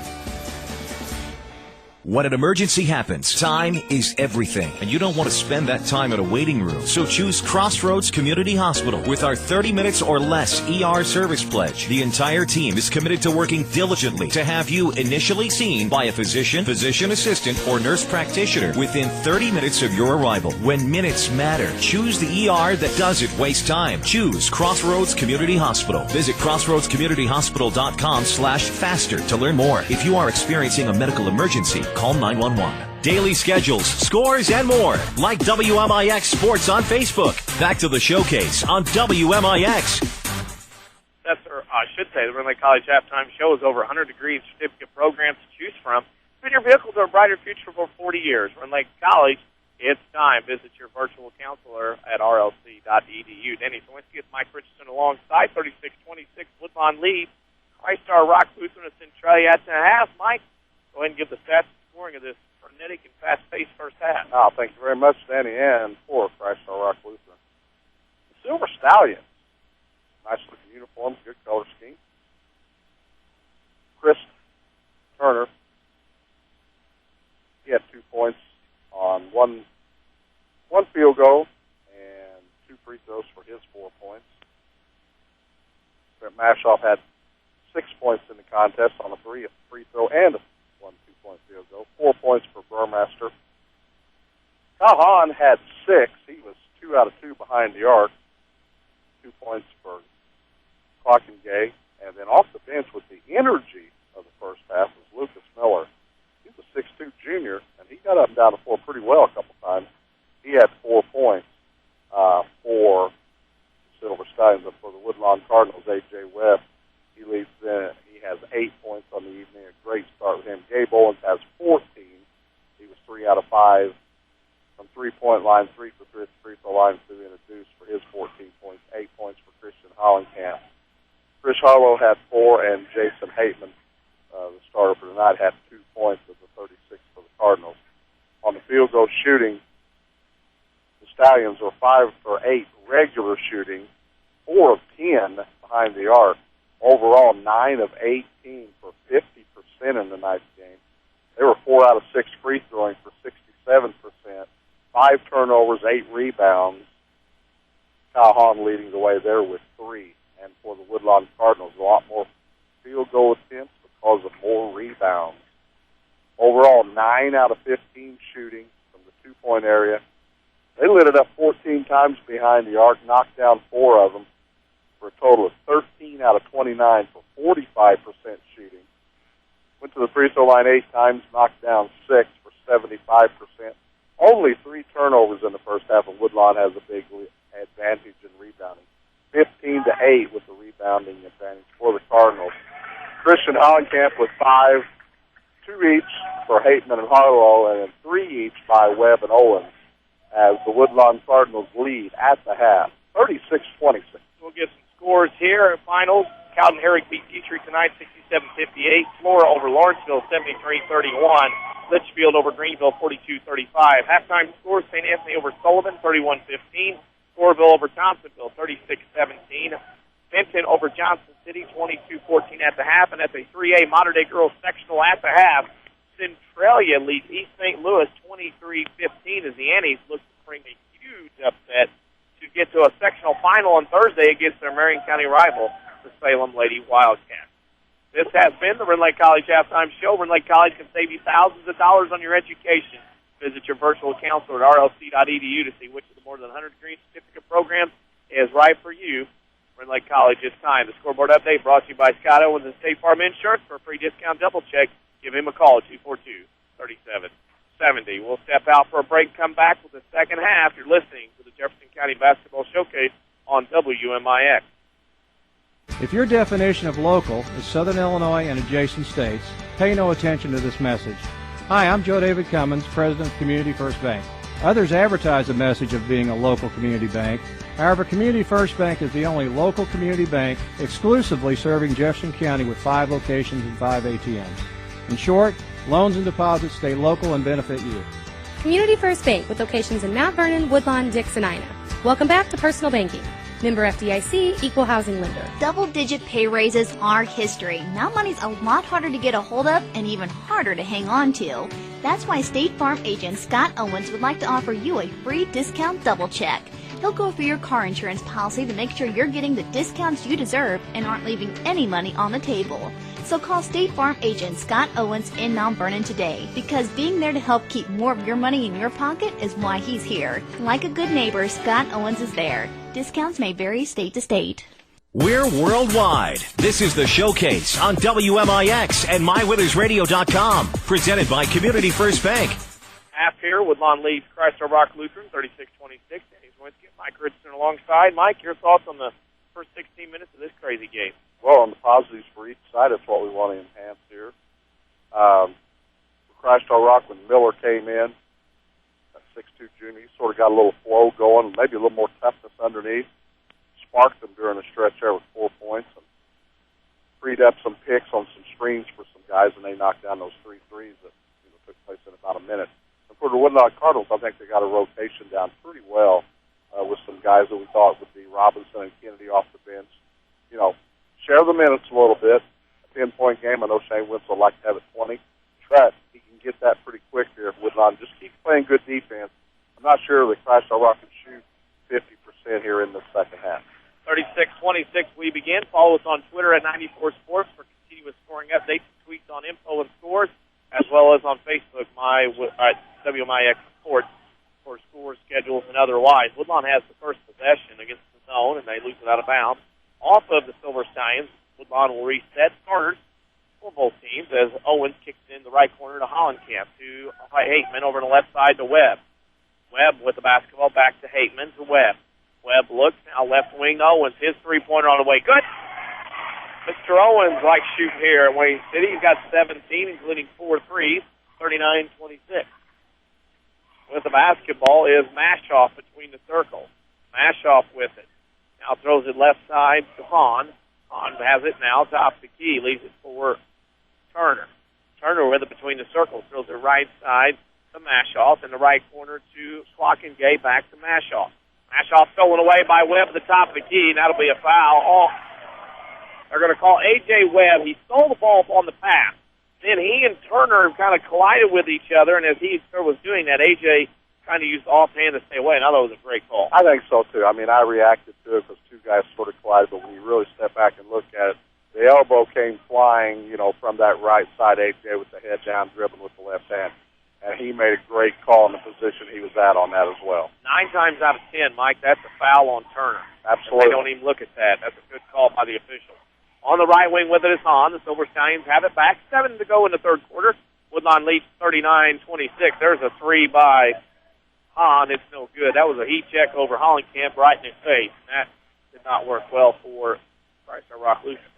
When an emergency happens, time is everything, and you don't want to spend that time in a waiting room. So choose Crossroads Community Hospital with our 30 minutes or less ER service pledge. The entire team is committed to working diligently to have you initially seen by a physician, physician assistant, or nurse practitioner within 30 minutes of your arrival. When minutes matter, choose the ER that doesn't waste time. Choose Crossroads Community Hospital. Visit crossroadscommunityhospital.com/faster to learn more. If you are experiencing a medical emergency, call 911. Daily schedules, scores, and more. Like WMIX Sports on Facebook. Back to the showcase on WMIX. I should say, the Rend Lake College Halftime Show is over 100 degree certificate programs to choose from. Spin your vehicle to a brighter future for 40 years. Rend Lake College, it's time. Visit your virtual counselor at rlc.edu. Denny Czerwinski with Mike Richardson alongside 36-26. Woodlawn leads. Our Rock Lutheran is Centralia at 10.5. Mike, go ahead and give the stats and scoring of this frenetic and fast-paced first half. Oh, thank you very much, Danny, and for Our Rock Lutheran. The Silver Stallions, nice-looking uniforms, good color scheme. Chris Turner, he had 2 points on one field goal and 2 free throws for his 4 points. Brent Mashoff had 6 points in the contest on a free throw and a 1 2-point field goal. 4 points for Burmaster. Kyle Hahn had 6. He was 2 out of 2 behind the arc. 2 points for Clockengay. And then off the bench with the energy of the first half was Lucas Miller. He's a 6'2 junior, and he got up and down the floor pretty well a couple times. He had 4 points for Silver Stallions. But for the Woodlawn game. Gabe Owens has 14. He was 3 out of 5 from three-point line, 3 for 3 at the free throw line, 2 in a deuce for his 14 points, 8 points for Christian Hollenkamp. Chris Harlow had 4, and Jason Hateman, the starter for tonight, had 2 points of the 36 for the Cardinals. On the field goal shooting, the Stallions are 5 for 8 regular shooting, 4 of 10 behind the arc. Overall, 9 of 18 for 50% in tonight's game. They were 4 out of 6 free throwing for 67%. 5 turnovers, 8 rebounds. Kyle Hahn leading the way there with 3. And for the Woodlawn Cardinals, a lot more field goal attempts because of more rebounds. Overall, 9 out of 15 shooting from the 2-point area. They lit it up 14 times behind the arc, knocked down 4 of them for a total of 13 out of 29 for 45% shooting. Went to the free throw line 8 times, knocked down 6 for 75%. Only 3 turnovers in the first half, and Woodlawn has a big advantage in rebounding. 15-8 with the rebounding advantage for the Cardinals. Christian Hollenkamp with 5, 2 each for Hateman and Harlow, and then 3 each by Webb and Owens as the Woodlawn Cardinals lead at the half, 36-26. We'll get some scores here at finals. Cowden Herrick beat Dietrich tonight, 67-58. Flora over Lawrenceville, 73-31. Litchfield over Greenville, 42-35. Halftime scores, St. Anthony over Sullivan, 31-15. Coralville over Thompsonville, 36-17. Benton over Johnson City, 22-14 at the half. And that's a 3A Modern Day Girls sectional at the half. Centralia leads East St. Louis 23-15 as the Annies look to bring a huge upset to get to a sectional final on Thursday against their Marion County rival, the Salem Lady Wildcats. This has been the Rend Lake College Halftime Show. Rend Lake College can save you thousands of dollars on your education. Visit your virtual counselor at rlc.edu to see which of the more than 100 degree certificate programs is right for you. Rend Lake College, it's time. The scoreboard update brought to you by Scott Owens and State Farm Insurance. For a free discount double check, give him a call at 242-3770. We'll step out for a break, come back with the second half. You're listening to the Jefferson County Basketball Showcase on WMIX. If your definition of local is Southern Illinois and adjacent states, pay no attention to this message. Hi, I'm Joe David Cummins, President of Community First Bank. Others advertise the message of being a local community bank. However, Community First Bank is the only local community bank exclusively serving Jefferson County with 5 locations and 5 ATMs. In short, loans and deposits stay local and benefit you. Community First Bank with locations in Mount Vernon, Woodlawn, Dix, and Ina. Welcome back to Personal Banking. Member FDIC, Equal Housing Lender. Double-digit pay raises are history. Now money's a lot harder to get a hold of and even harder to hang on to. That's why State Farm agent Scott Owens would like to offer you a free discount double check. He'll go through your car insurance policy to make sure you're getting the discounts you deserve and aren't leaving any money on the table. So call State Farm agent Scott Owens in Mount Vernon today, because being there to help keep more of your money in your pocket is why he's here. Like a good neighbor, Scott Owens is there. Discounts may vary state to state. We're worldwide. This is the Showcase on WMIX and MyWithersRadio.com. Presented by Community First Bank. Half here, Woodlawn leads Our Rock Lutheran, 36-26. Danny Czerwinski, Mike Richardson alongside. Mike, your thoughts on the first 16 minutes of this crazy game? Well, on the positives for each side, that's what we want to enhance here. For Our Rock, when Miller came in, that 6'2" junior, he sort of got a little flow going, maybe a little more toughness underneath. Sparked them during a stretch there with 4 points and freed up some picks on some screens for some guys, and they knocked down those 3 threes that took place in about a minute. And for the Woodlawn Cardinals, I think they got a rotation down pretty well with some guys that we thought would be Robinson and Kennedy off the bench. Share the minutes a little bit. A 10-point game, I know Shane Winslow would like to have it 20. But he can get that pretty quick here if Woodlawn just keeps playing good defense. I'm not sure that Our Rock can shoot 50% here in the second half. 36-26 we begin. Follow us on Twitter at 94 Sports for continuous scoring updates and tweets on info and scores, as well as on Facebook, WMIX Sports, for scores, schedules, and otherwise. Woodlawn has the first possession against the zone, and they lose it out of bounds. Off of the Silver Stallions, Woodlawn will reset starters for both teams as Owens kicks in the right corner to Hollenkamp to Hateman over on the left side to Webb. Webb with the basketball back to Hateman to Webb. Webb looks now left wing to Owens. His three-pointer on the way. Good. Mr. Owens likes shooting here at Wayne City. He's got 17, including 4 threes, 39-26. With the basketball is Mashoff between the circles. Mashoff with it. Now throws it left side to Hahn. Hahn has it now, top the key, leaves it for Turner. Turner with it between the circles, throws it right side to Mashoff, in the right corner to Clockengay, back to Mashoff. Mashoff stolen away by Webb at the top of the key, and that'll be a foul. They're going to call A.J. Webb. He stole the ball on the pass. Then he and Turner kind of collided with each other, and as he was doing that, A.J. kind of used the offhand to stay away, and I thought it was a great call. I think so, too. I mean, I reacted to it because two guys sort of collided, but when you really step back and look at it, the elbow came flying, from that right side, A.J. with the head down, dribbling with the left hand. And he made a great call in the position he was at on that as well. 9 times out of 10, Mike, that's a foul on Turner. Absolutely. They don't even look at that. That's a good call by the official. On the right wing with it is Hahn. The Silver Stallions have it back. 7 to go in the third quarter. Woodlawn leads 39-26. There's a 3 by Hahn. It's no good. That was a heat check over Hollenkamp right in his face. That did not work well for Our Rock Lutheran.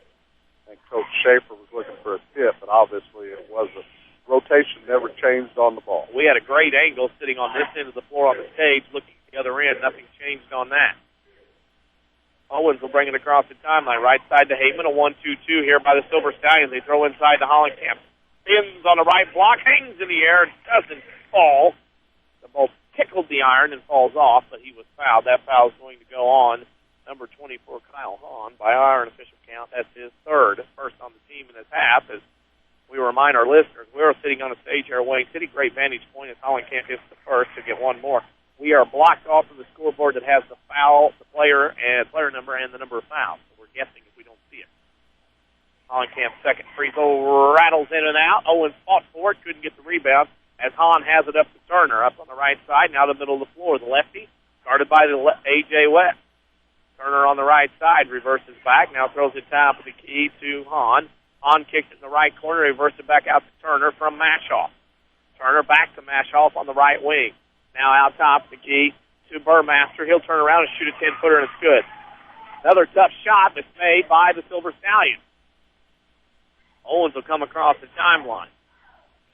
I think Coach Schaefer was looking for a tip, but obviously it wasn't. Rotation never changed on the ball. We had a great angle sitting on this end of the floor on the stage, looking at the other end. Nothing changed on that. Owens will bring it across the timeline. Right side to Heyman, a 1-2-2 here by the Silver Stallions. They throw inside to Hollenkamp. Spins on the right block, hangs in the air, doesn't fall. The ball tickled the iron and falls off, but he was fouled. That foul is going to go on number 24, Kyle Hahn. By our official count, that's his third. First on the team in this half. As we remind our listeners, we're sitting on a stage here at Wayne City. Great vantage point as Hollenkamp hits the first to get one more. We are blocked off of the scoreboard that has the foul, the player number, and the number of fouls. So we're guessing if we don't see it. Hollenkamp's second free throw rattles in and out. Owens fought for it, couldn't get the rebound, as Hahn has it up to Turner, up on the right side, now the middle of the floor. The lefty, guarded by the A.J. West. Turner on the right side, reverses back, now throws it top of the key to Hahn. Hahn kicks it in the right corner, reverses it back out to Turner from Mashoff. Turner back to Mashoff on the right wing. Now out top of the key to Burmaster. He'll turn around and shoot a 10-footer, and it's good. Another tough shot that's made by the Silver Stallions. Owens will come across the timeline.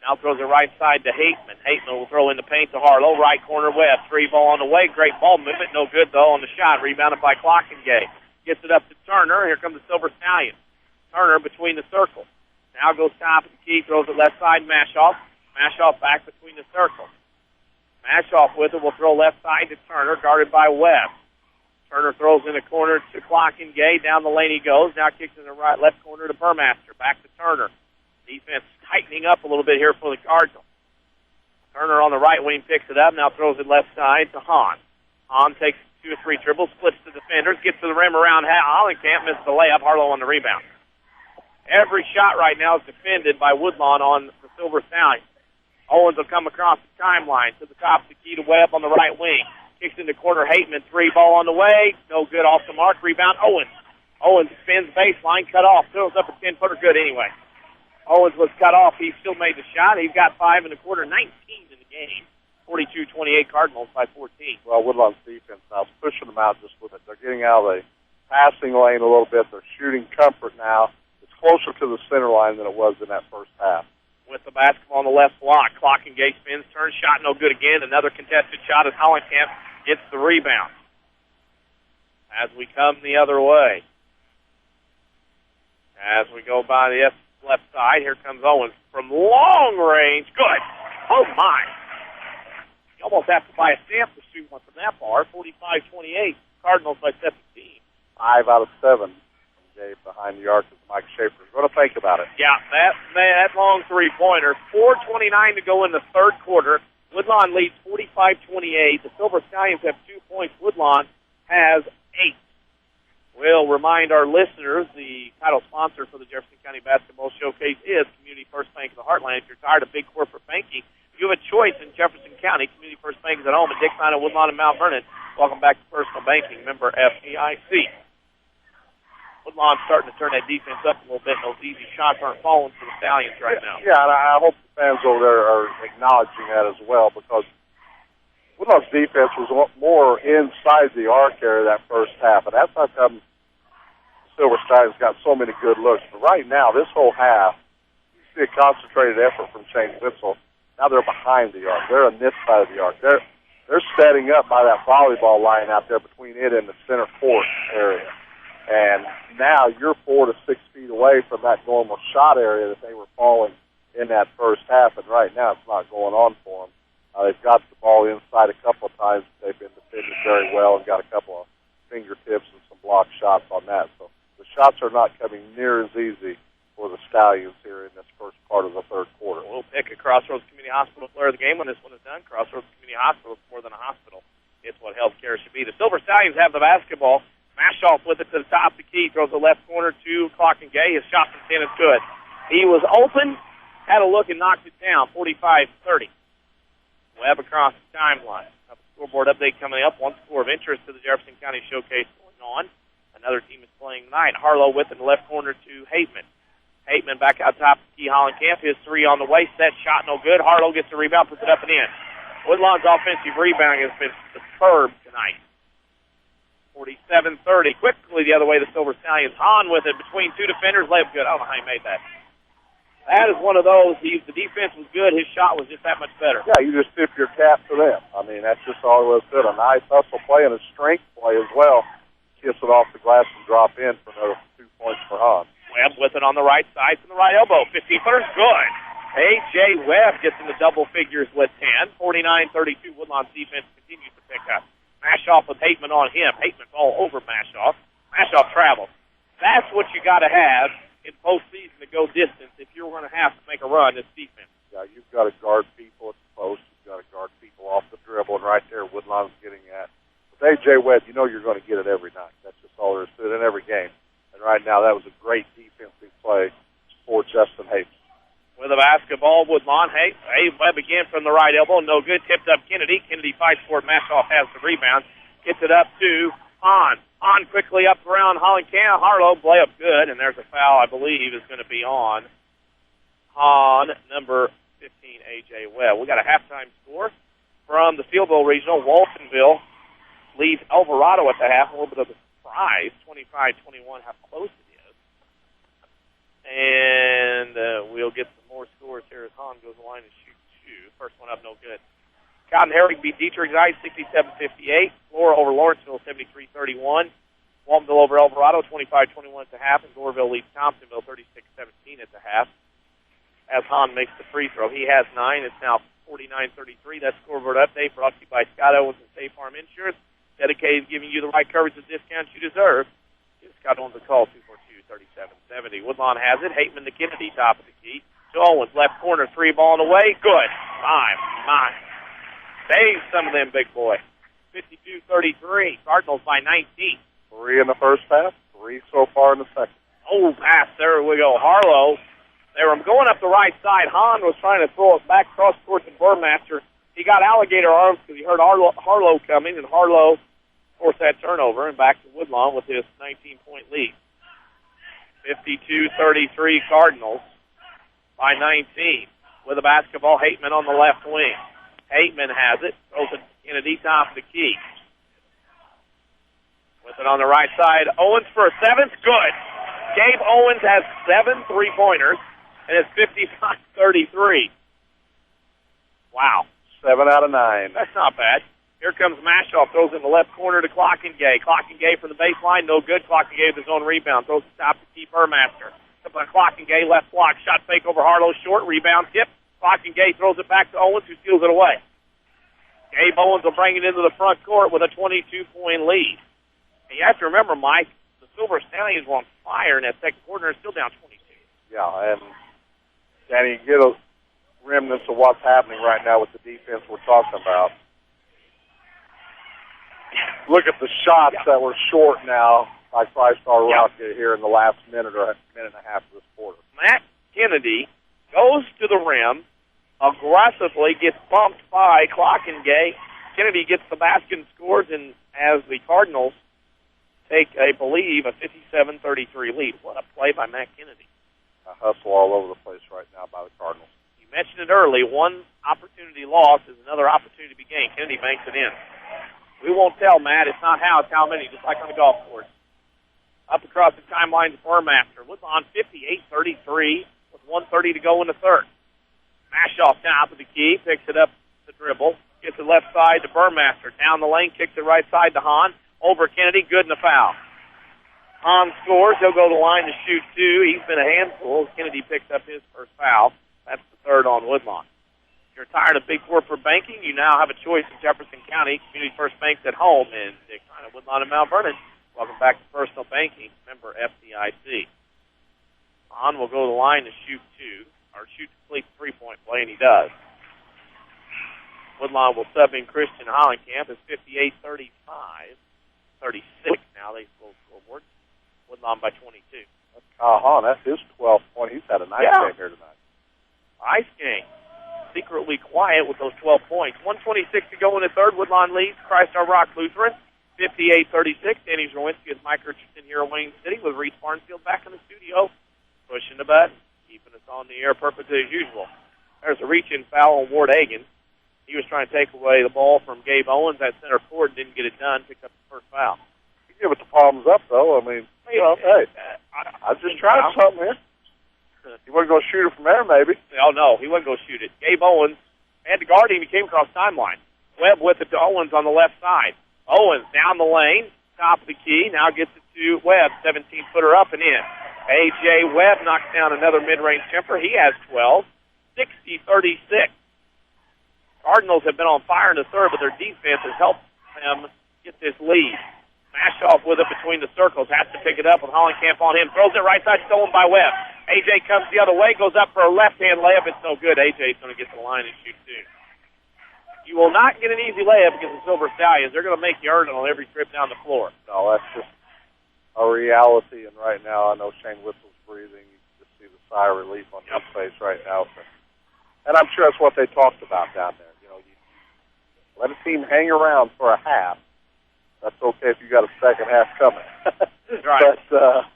Now throws it right side to Hateman. Hateman will throw in the paint to Harlow. Right corner Webb. 3 ball on the way. Great ball movement. No good, though, on the shot. Rebounded by Clockengay. Gets it up to Turner. Here comes the Silver Stallions. Turner between the circles. Now goes top of the key. Throws it left side. Mashoff. Mashoff back between the circles. Mashoff with it will throw left side to Turner, guarded by Webb. Turner throws in the corner to Clockengay. Down the lane he goes. Now kicks in the right left corner to Burmaster. Back to Turner. Defense tightening up a little bit here for the Cardinals. Turner on the right wing picks it up. Now throws it left side to Hahn. Hahn takes 2 or 3 dribbles, splits the defenders, gets to the rim around Hollenkamp, misses the layup. Harlow on the rebound. Every shot right now is defended by Woodlawn on the Silver Stallions. Owens will come across the timeline to the top of the key to Webb on the right wing. Kicks into corner. Hateman, 3 ball on the way. No good, off the mark. Rebound, Owens. Owens spins baseline, cut off. Throws up a 10-footer, good anyway. Owens was cut off. He still made the shot. He's got 5 1/4, 19 in the game. 42-28 Cardinals by 14. Well, Woodlawn's defense now is pushing them out just a little bit. They're getting out of the passing lane a little bit. They're shooting comfort now. It's closer to the center line than it was in that first half. With the basketball on the left block, Clockengay spins, turns, shot no good again. Another contested shot as Hollenkamp gets the rebound. As we come the other way, as we go by the left side, here comes Owens from long range. Good. Oh, my. You almost have to buy a stamp to shoot one from that far. 45-28. Cardinals by 17. 5 out of 7. Gabe behind the arc of Mike Schaefer. What do you think about it? Yeah, that long three-pointer. 4:29 to go in the third quarter. Woodlawn leads 45-28. The Silver Stallions have 2 points. Woodlawn has 8. We'll remind our listeners the title sponsor for the Jefferson County Basketball Showcase is Community First Bank of the Heartland. If you're tired of big corporate banking, you have a choice in Jefferson County. Community First Bank is at home at Dixon, Woodlawn, and Mount Vernon. Welcome back to Personal Banking, member FDIC. Woodlawn's starting to turn that defense up a little bit, and those easy shots aren't falling for the Stallions right now. Yeah, and I hope the fans over there are acknowledging that as well, because Woodlawn's defense was more inside the arc area that first half, and that's how come Silver Stallions got so many good looks. But right now, this whole half, you see a concentrated effort from Shane Witzel. Now they're behind the arc. They're on this side of the arc. They're setting up by that volleyball line out there between it and the center court area. And now you're 4 to 6 feet away from that normal shot area that they were falling in that first half. And right now it's not going on for them. They've got the ball inside a couple of times. They've been defended very well and got a couple of fingertips and some block shots on that. So the shots are not coming near as easy for the Stallions here in this first part of the third quarter. We'll pick a Crossroads Community Hospital player of the game when this one is done. Crossroads Community Hospital is more than a hospital. It's what healthcare should be. The Silver Stallions have the basketball. Mashoff with it to the top of the key. Throws the left corner to Clockingay. His shot from 10 is good. He was open, had a look, and knocked it down. 45-30. Webb across the timeline. A scoreboard update coming up. One score of interest to the Jefferson County Showcase going on. Another team is playing tonight. Harlow with it in the left corner to Hateman. Hateman back out top of Key Hollenkamp. His three on the way. Set shot no good. Harlow gets the rebound, puts it up and in. Woodlawn's offensive rebounding has been superb tonight. 47-30. Quickly the other way, the Silver Stallions. Hahn with it between two defenders. Layup good. I don't know how he made that. That is one of those. The defense was good. His shot was just that much better. Yeah, you just tip your cap to them. I mean, that's just all it was good. A nice hustle play and a strength play as well. Kiss it off the glass and drop in for another 2 points for Hahn. Webb with it on the right side from the right elbow. 15-footer, good. A.J. Webb gets into double figures with 10. 49-32. Woodlawn's defense continues to pick up. Mashoff with Hateman on him. Hateman's all over Mashoff. Mashoff travels. That's what you got to have in postseason to go distance if you're going to have to make a run this defense. Yeah, you've got to guard people at the post. You've got to guard people off the dribble, and right there, Woodlawn's getting at. With A.J. Webb, you know you're going to get it every night. That's just all there is to it in every game. And right now, that was a great defensive play for Justin Hayes. With a basketball, Woodlawn. Webb again from the right elbow. No good. Tipped up Kennedy. Kennedy fights for it. Mashoff has the rebound. Gets it up to Hahn. Hahn quickly up around Hollenkamp. Harlow, play up good. And there's a foul, I believe, is going to be on Hahn, number 15, A.J. Webb. We got a halftime score from the Steelville Regional. Waltonville leads Alvarado at the half. A little bit of a surprise. 25-21, how close it is. And we'll get some more scores here as Hahn goes the line and shoots two. First one up, no good. Cotton Herrick beat Dietrich Zeiss 67-58. Flora over Lawrenceville 73-31. Waltonville over Alvarado 25-21 at the half. And Goreville leads Thompsonville 36-17 at the half. As Hahn makes the free throw, he has 9. It's now 49-33. That's scoreboard update brought to you by Scott Owens and State Farm Insurance. Dedicated to giving you the right coverage and discounts you deserve. Give Scott Owens a call, 242-3770. Woodlawn has it. Hateman to Kennedy, top of the key. To Owens, left corner, three ball on the way. Good. 5-9. Save some of them, big boy. 52-33. Cardinals by 19. 3 in the first half, 3 so far in the second. Oh, pass. There we go. Harlow. They were going up the right side. Hahn was trying to throw it back cross court to Burmaster. He got alligator arms because he heard Harlow coming, and Harlow forced that turnover, and back to Woodlawn with his 19-point lead. 52-33 Cardinals by 19. With a basketball, Hateman on the left wing. Hateman has it. Throws it to Kennedy, top of the key. With it on the right side, Owens for a seventh. Good. Gabe Owens has 7 3-pointers, and it's 55-33. Wow. 7 out of 9. That's not bad. Here comes Mashoff. Throws in the left corner to Clockingay. Clockingay from the baseline. No good. Clockingay with his own rebound. Throws the top to keep Burmaster. Up on Clockingay. Left block. Shot fake over Harlow. Short. Rebound tip. Clockingay throws it back to Owens, who steals it away. Gabe Owens will bring it into the front court with a 22-point lead. And you have to remember, Mike, the Silver Stallions were on fire in that second quarter. They're still down 22. Yeah, and Danny, you get a remnants of what's happening right now with the defense we're talking about. Look at the shots that were short now by Five-Star Rock here in the last minute or minute and a half of this quarter. Matt Kennedy goes to the rim, aggressively gets bumped by Clockingay. Kennedy gets the basket and scores, and as the Cardinals take, I believe, a 57-33 lead. What a play by Matt Kennedy. A hustle all over the place right now by the Cardinals. You mentioned it early. One opportunity lost is another opportunity to be gained. Kennedy banks it in. We won't tell, Matt. It's not how, it's how many, just like on the golf course. Up across the timeline to Burmaster. Woodlawn 58-33 with 1:30 to go in the third. Mashoff top of the key, picks it up the dribble, gets it left side to Burmaster. Down the lane, kicks it right side to Hahn. Over Kennedy, good in the foul. Hahn scores. He'll go to the line to shoot two. He's been a handful. Kennedy picks up his first foul. That's the third on Woodlawn. If you're tired of big corporate banking, you now have a choice in Jefferson County. Community First Bank's at home in Dixon, Woodlawn, and Mount Vernon. Welcome back to Personal Banking, member FDIC. Hahn will go to the line to shoot two, or shoot to complete the three-point play, and he does. Woodlawn will sub in Christian Hollenkamp. It's 58-35. 36 now. They slow scoreboard. Woodlawn by 22. That's Kyle Hahn. That's his 12th point. He's had a nice game here tonight. Ice game. Secretly quiet with those 12 points. 1:26 to go in the third. Woodlawn leads Our Rock Lutheran 58-36. Danny Czerwinski with Mike Richardson here in Wayne City with Reese Barnesfield back in the studio, pushing the button, keeping us on the air perfectly as usual. There's a reach-in foul on Ward Hagan. He was trying to take away the ball from Gabe Owens at center court and didn't get it done. Picked up the first foul. You give it the palms up, though. I mean, hey, I just tried something here. He wasn't going to shoot it from there, maybe. Oh, no, he wasn't going to shoot it. Gabe Owens had to guard him. He came across timeline. Webb with it to Owens on the left side. Owens down the lane, top of the key, now gets it to Webb, 17-footer up and in. A.J. Webb knocks down another mid-range jumper. He has 12, 60-36. Cardinals have been on fire in the third, but their defense has helped them get this lead. Mashoff with it between the circles, has to pick it up with Hollenkamp on him. Throws it right side, stolen by Webb. A.J. comes the other way, goes up for a left-hand layup. It's no good. A.J.'s going to get to the line and shoot two. You will not get an easy layup against the Silver Stallions. They're going to make you earn it on every trip down the floor. No, that's just a reality, and right now I know Shane Whistle's breathing. You can just see the sigh of relief on his face right now. And I'm sure that's what they talked about down there. You know, you let a team hang around for a half. That's okay if you got a second half coming. Right. But,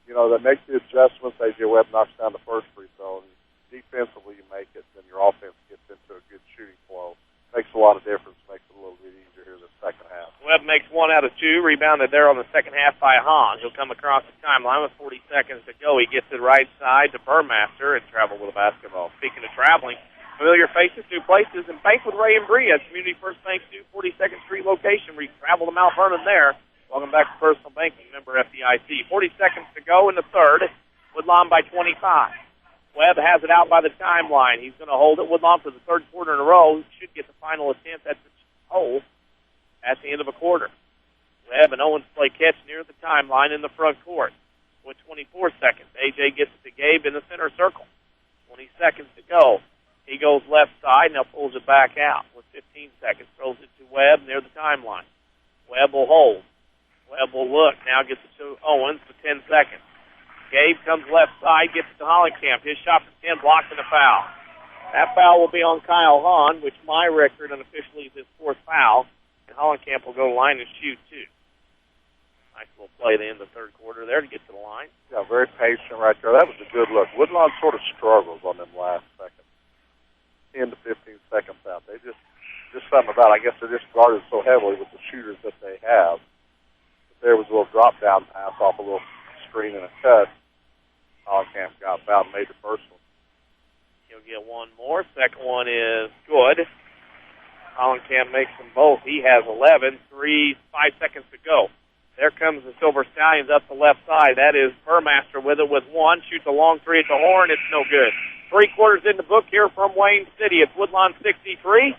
you know, they make the adjustments. A.J. Webb knocks down the first free throw. Defensively, you make it, then your offense gets into a good shooting flow. Makes a lot of difference. Makes it a little bit easier here in the second half. Webb makes 1 out of 2. Rebounded there on the second half by Hahn. He'll come across the timeline with 40 seconds to go. He gets it right side to Burmaster and travel with a basketball. Speaking of traveling, familiar faces, new places, and Bank with Ray and Bree at Community First Bank's new 42nd Street location where you can travel to Mount Vernon there. Welcome back to Personal Banking, member FDIC. 40 seconds to go in the third. Woodlawn by 25. Webb has it out by the timeline. He's going to hold it. Woodlawn for the third quarter in a row. He should get the final attempt at the hole at the end of a quarter. Webb and Owens play catch near the timeline in the front court with 24 seconds. A.J. gets it to Gabe in the center circle. 20 seconds to go. He goes left side, now pulls it back out with 15 seconds. Throws it to Webb near the timeline. Webb will hold. Webb will look. Now gets it to Owens for 10 seconds. Gabe comes left side, gets it to Hollenkamp. His shot for 10, blocking the foul. That foul will be on Kyle Hahn, which my record unofficially is his fourth foul. And Hollenkamp will go to the line and shoot two. Nice little play at the end of the third quarter there to get to the line. Yeah, very patient right there. That was a good look. Woodlawn sort of struggles on them last seconds. 10 to 15 seconds out. They just something about it. I guess they're just guarded so heavily with the shooters that they have. But there was a little drop-down pass off a little screen and a cut. Hollenkamp got fouled and made the first one. He'll get one more. Second one is good. Hollenkamp makes them both. He has 11. 5 seconds to go. There comes the Silver Stallions up the left side. That is Burmaster with it with one. Shoots a long three at the horn. It's no good. 3 quarters in the book here from Wayne City. It's Woodlawn 63.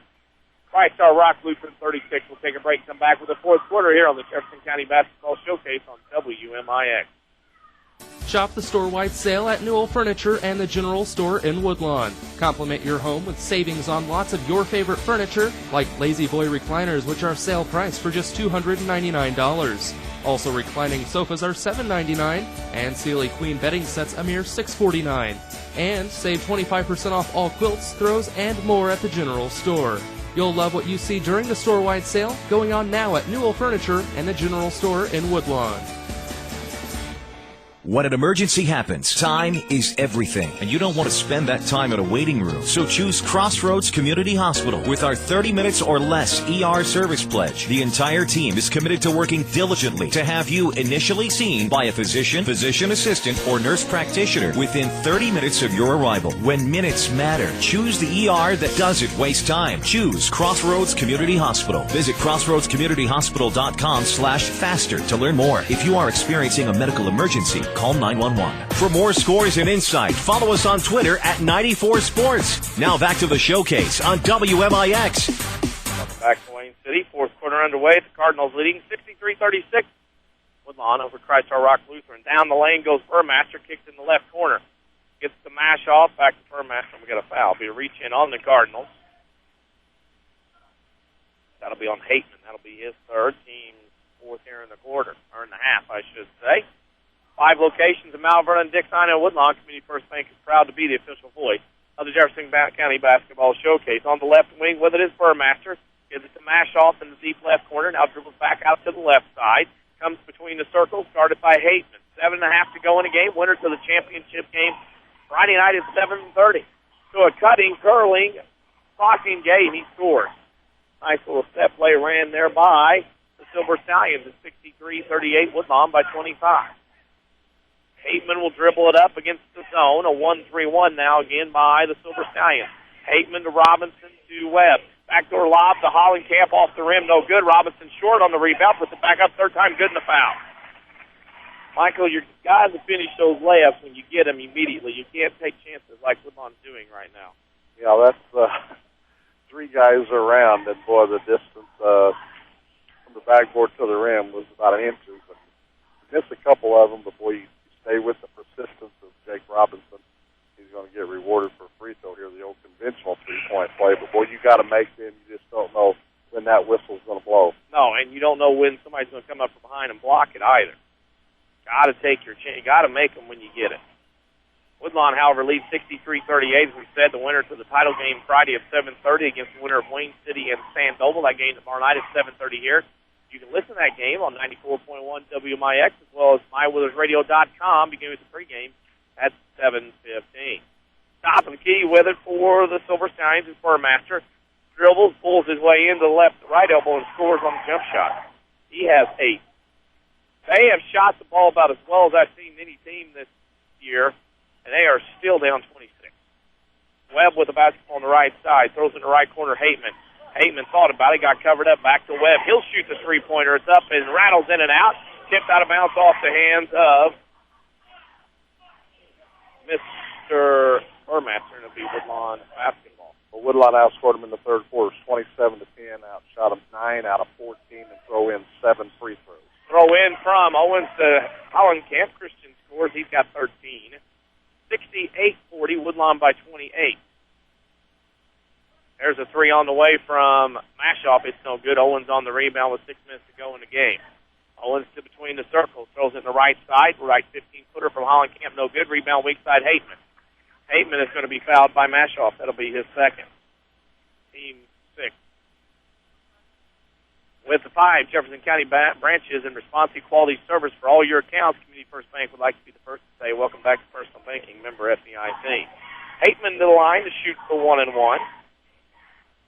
Our Rock Lutheran 36. We'll take a break and come back with the fourth quarter here on the Jefferson County Basketball Showcase on WMIX. Shop the store-wide sale at Newell Furniture and the General Store in Woodlawn. Complement your home with savings on lots of your favorite furniture, like Lazy Boy recliners, which are sale price for just $299. Also, reclining sofas are $7.99, and Sealy Queen bedding sets a mere $6.49. And save 25% off all quilts, throws, and more at the General Store. You'll love what you see during the store-wide sale going on now at Newell Furniture and the General Store in Woodlawn. When an emergency happens, time is everything, and you don't want to spend that time in a waiting room. So choose Crossroads Community Hospital with our 30 minutes or less ER service pledge. The entire team is committed to working diligently to have you initially seen by a physician, physician assistant, or nurse practitioner within 30 minutes of your arrival. When minutes matter, choose the ER that doesn't waste time. Choose Crossroads Community Hospital. Visit crossroadscommunityhospital.com/faster to learn more. If you are experiencing a medical emergency, call 911. For more scores and insight, follow us on Twitter at 94 Sports. Now back to the showcase on WMIX. Welcome back to Wayne City. Fourth quarter underway. The Cardinals leading 63-36. Woodlawn over Christ Our Rock Lutheran. Down the lane goes Burmaster, kicked in the left corner. Gets the mash off, back to Burmaster, and we got a foul. Be a reach in on the Cardinals. That'll be on Hateman. That'll be his third. Team's fourth here in the quarter, or in the half, I should say. 5 locations in Mount Vernon, Dixon, and Woodlawn. Community First Bank is proud to be the official voice of the Jefferson County Basketball Showcase. On the left wing, with it is Burmaster. Gives it to Mashoff in the deep left corner. Now dribbles back out to the left side. Comes between the circles, guarded by Hateman. 7.5 to go in the game. Winner to the championship game Friday night at 7:30. So a cutting, curling, blocking game. He scores. Nice little step play ran there by the Silver Stallions at 63-38. Woodlawn by 25. Hateman will dribble it up against the zone. A 1-3-1 now again by the Silver Stallions. Hateman to Robinson to Webb. Backdoor lob to Hollenkamp off the rim. No good. Robinson short on the rebound. Puts it back up. Third time good in the foul. Michael, your guys will finish those layups when you get them immediately. You can't take chances like Woodlawn's doing right now. Yeah, that's 3 guys around, and boy, the distance from the backboard to the rim was about an inch. But you missed a couple of them, but boy, you stay with the persistence of Jake Robinson. He's going to get rewarded for a free throw here, the old conventional three-point play. But boy, you got to make them. You just don't know when that whistle's going to blow. No, and you don't know when somebody's going to come up from behind and block it either. Got to take your chance. You got to make them when you get it. Woodlawn, however, leads 63-38. As we said, the winner to the title game Friday at 7:30 against the winner of Wayne City and Sandoval. That game tomorrow night at 7:30 here. You can listen to that game on 94.1 WMIX as well as mywithersradio.com beginning with the pregame at 7:15. Top of the key with it for the Silver Stallions is Burmaster. Dribbles, pulls his way into the left to right elbow and scores on the jump shot. He has 8. They have shot the ball about as well as I've seen any team this year, and they are still down 26. Webb with the basketball on the right side, throws it in the right corner, Hateman. Hateman thought about it, got covered up, back to Webb. He'll shoot the three-pointer. It's up and rattles in and out. Tipped out of bounds off the hands of Mr. Burmaster, and it'll be Woodlawn basketball. Well, Woodlawn outscored them in the third quarter, 27-10. Outshot them 9 out of 14 and throw in 7 free throws. Throw in from Owens to Hollenkamp. Christian scores. He's got 13. 68-40, Woodlawn by 28. There's a 3 on the way from Mashoff. It's no good. Owens on the rebound with 6 minutes to go in the game. Owens to between the circles. Throws it in the right side. Right 15-footer from Hollenkamp. No good. Rebound weak side, Hateman. Hateman is going to be fouled by Mashoff. That'll be his second. Team 6. With the 5 Jefferson County branches in response to quality service for all your accounts, Community First Bank would like to be the first to say, welcome back to Personal Banking, member FDIC. Hateman to the line to shoot for 1-1.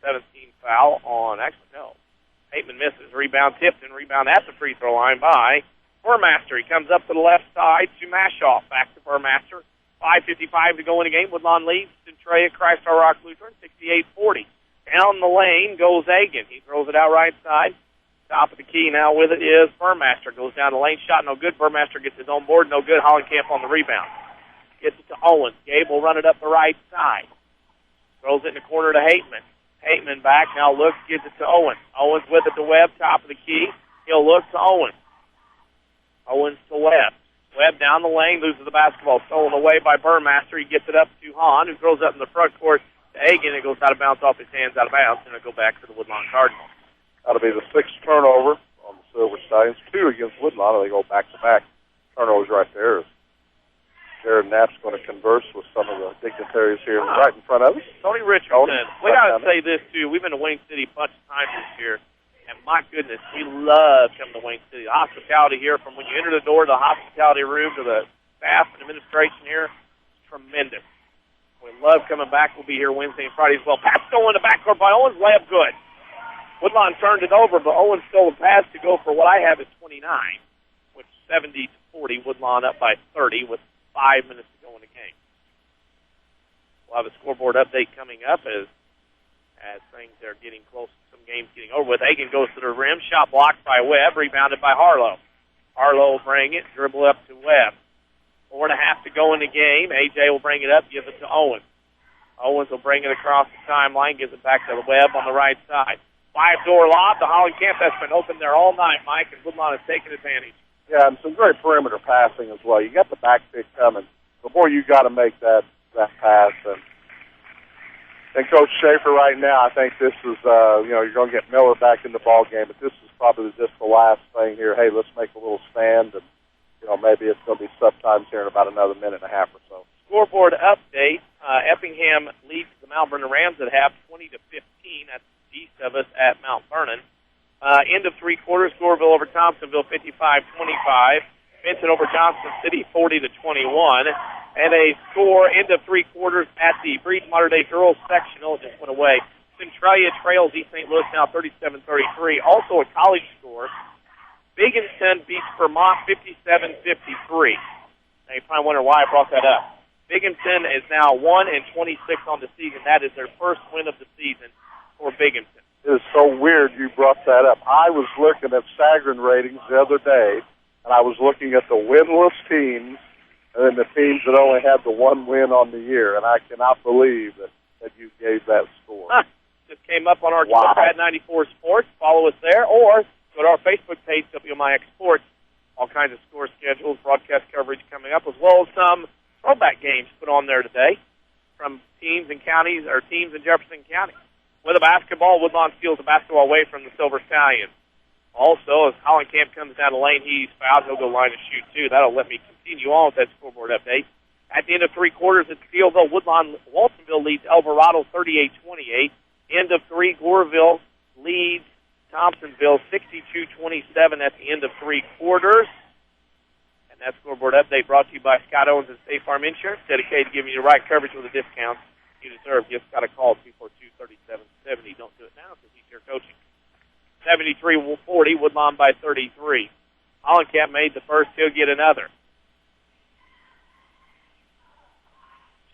17 foul on, actually, no. Hateman misses. Rebound tipped and rebound at the free throw line by Burmaster. He comes up to the left side to Mashoff. Back to Burmaster. 5:55 to go in the game. Woodlawn leads Centralia Christ Our Rock Lutheran 68-40. Down the lane goes Egan. He throws it out right side. Top of the key now with it is Burmaster. Goes down the lane. Shot no good. Burmaster gets his own board. No good. Hollenkamp on the rebound. Gets it to Owens. Gabe will run it up the right side. Throws it in the corner to Hateman. Hateman back. Now looks. Gives it to Owens. Owens with it to Webb. Top of the key. He'll look to Owens. Owens to Webb. Webb down the lane. Loses the basketball. Stolen away by Burmaster. He gets it up to Hahn, who throws up in the front court to Egan. It goes out of bounds off his hands, out of bounds, and it'll go back to the Woodlawn Cardinals. That'll be the 6th turnover on the Silver Stallions. 2 against Woodlawn. They go back-to-back turnovers right there. Jared Knapp's going to converse with some of the dignitaries here right in front of us. Tony Richardson. We got to say this, too. We've been to Wayne City a bunch of times this year, and my goodness, we love coming to Wayne City. The hospitality here, from when you enter the door to the hospitality room to the staff and administration here is tremendous. We love coming back. We'll be here Wednesday and Friday as well. Pass going to backcourt by Owens. Layup good. Woodlawn turned it over, but Owens stole the pass to go for what I have is 29, which is 70-40. Woodlawn up by 30 with 5 minutes to go in the game. We'll have a scoreboard update coming up as things are getting close to some games getting over with. Hagan goes to the rim. Shot blocked by Webb. Rebounded by Harlow. Harlow will bring it. Dribble up to Webb. 4.5 to go in the game. A.J. will bring it up. Gives it to Owens. Owens will bring it across the timeline. Gives it back to Webb on the right side. 5-door lob to Hollenkamp. That's been open there all night, Mike, and Woodlawn has taken advantage. Yeah, and some great perimeter passing as well. You got the back pick coming. Before you got to make that pass. And Coach Schaefer right now, I think this is, you're going to get Miller back in the ball game, but this is probably just the last thing here. Hey, let's make a little stand, and, maybe it's going to be sub times here in about another minute and a half or so. Scoreboard update. Effingham leads the Mount Vernon Rams at half 20-15. That's east of us at Mount Vernon. End of three quarters, Scoreville over Thompsonville 55-25. Vincent over Johnson City 40-21. And a score end of three quarters at the Breed Modern Day Girls sectional. It just went away. Centralia trails East St. Louis now 37-33. Also a college score. Binghamton beats Vermont 57-53. Now you probably wonder why I brought that up. Binghamton is now 1-26 on the season. That is their first win of the season for Binghamton. It is so weird you brought that up. I was looking at Sagarin ratings the other day, and I was looking at the winless teams and then the teams that only had the one win on the year, and I cannot believe that you gave that score. Just came up on our Twitter at 94 Sports. Follow us there, or go to our Facebook page, WMIX Sports. All kinds of score schedules, broadcast coverage coming up, as well as some throwback games put on there today from teams and counties, or teams in Jefferson County. With a basketball, Woodlawn steals the basketball away from the Silver Stallions. Also, as Hollenkamp comes down the lane, he's fouled. He'll go line and shoot, too. That'll let me continue on with that scoreboard update. At the end of three quarters at Steelville, Waltonville leads Alvarado 38-28. End of three, Goreville leads Thompsonville 62-27 at the end of three quarters. And that scoreboard update brought to you by Scott Owens and State Farm Insurance, dedicated to giving you the right coverage with a discount you deserve. Just got a call 242-3770. Don't do it now because he's here coaching. 73-40, Woodlawn by 33. Hollenkamp made the first, he'll get another.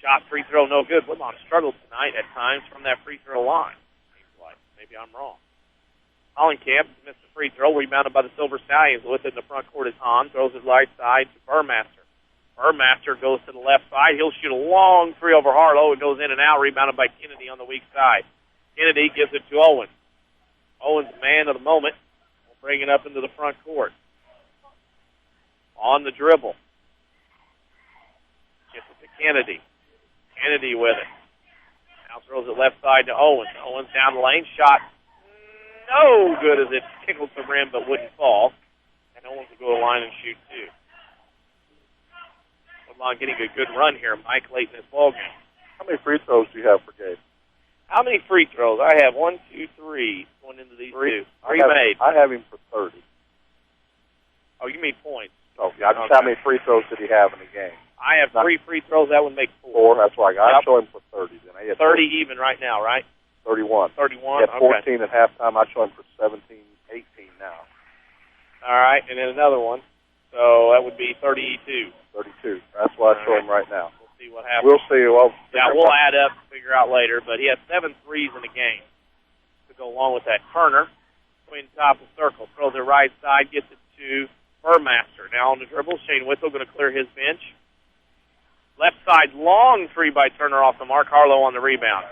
Shot, free throw, no good. Woodlawn struggled tonight at times from that free throw line. Seems like. Maybe I'm wrong. Hollenkamp missed the free throw, rebounded by the Silver Stallions. With it in the front court is Hahn, throws it right side to Burmaster. Burmaster goes to the left side. He'll shoot a long three over Harlow. It goes in and out, rebounded by Kennedy on the weak side. Kennedy gives it to Owens. Owens, man of the moment, will bring it up into the front court. On the dribble. Gets it to Kennedy. Kennedy with it. Now throws it left side to Owens. Owens down the lane. Shot no good as it tickled the rim but wouldn't fall. And Owens will go to line and shoot two. Woodlawn getting a good run here, Mike, late in this ballgame. How many free throws do you have per game? How many free throws? I have 1, 2, 3 going into these two. Three made. I have him for 30. Oh, you mean points? Oh, yeah. How many free throws did he have in the game? I have 3 free throws. That would make 4. 4, that's right. I show him for 30. Then I 30 even right now, right? 31. 31, he had 14 at halftime. I show him for 17, 18 now. All right, and then another one. So that would be 32. 32. That's what I show him right now. We'll see what happens. We'll see. Well, we'll add up and figure out later. But he has 7 threes in the game to go along with that. Turner, between top of circle, throws it right side, gets it to Burmaster. Now on the dribble, Shane Whittle going to clear his bench. Left side, long three by Turner off the mark. Harlow on the rebound.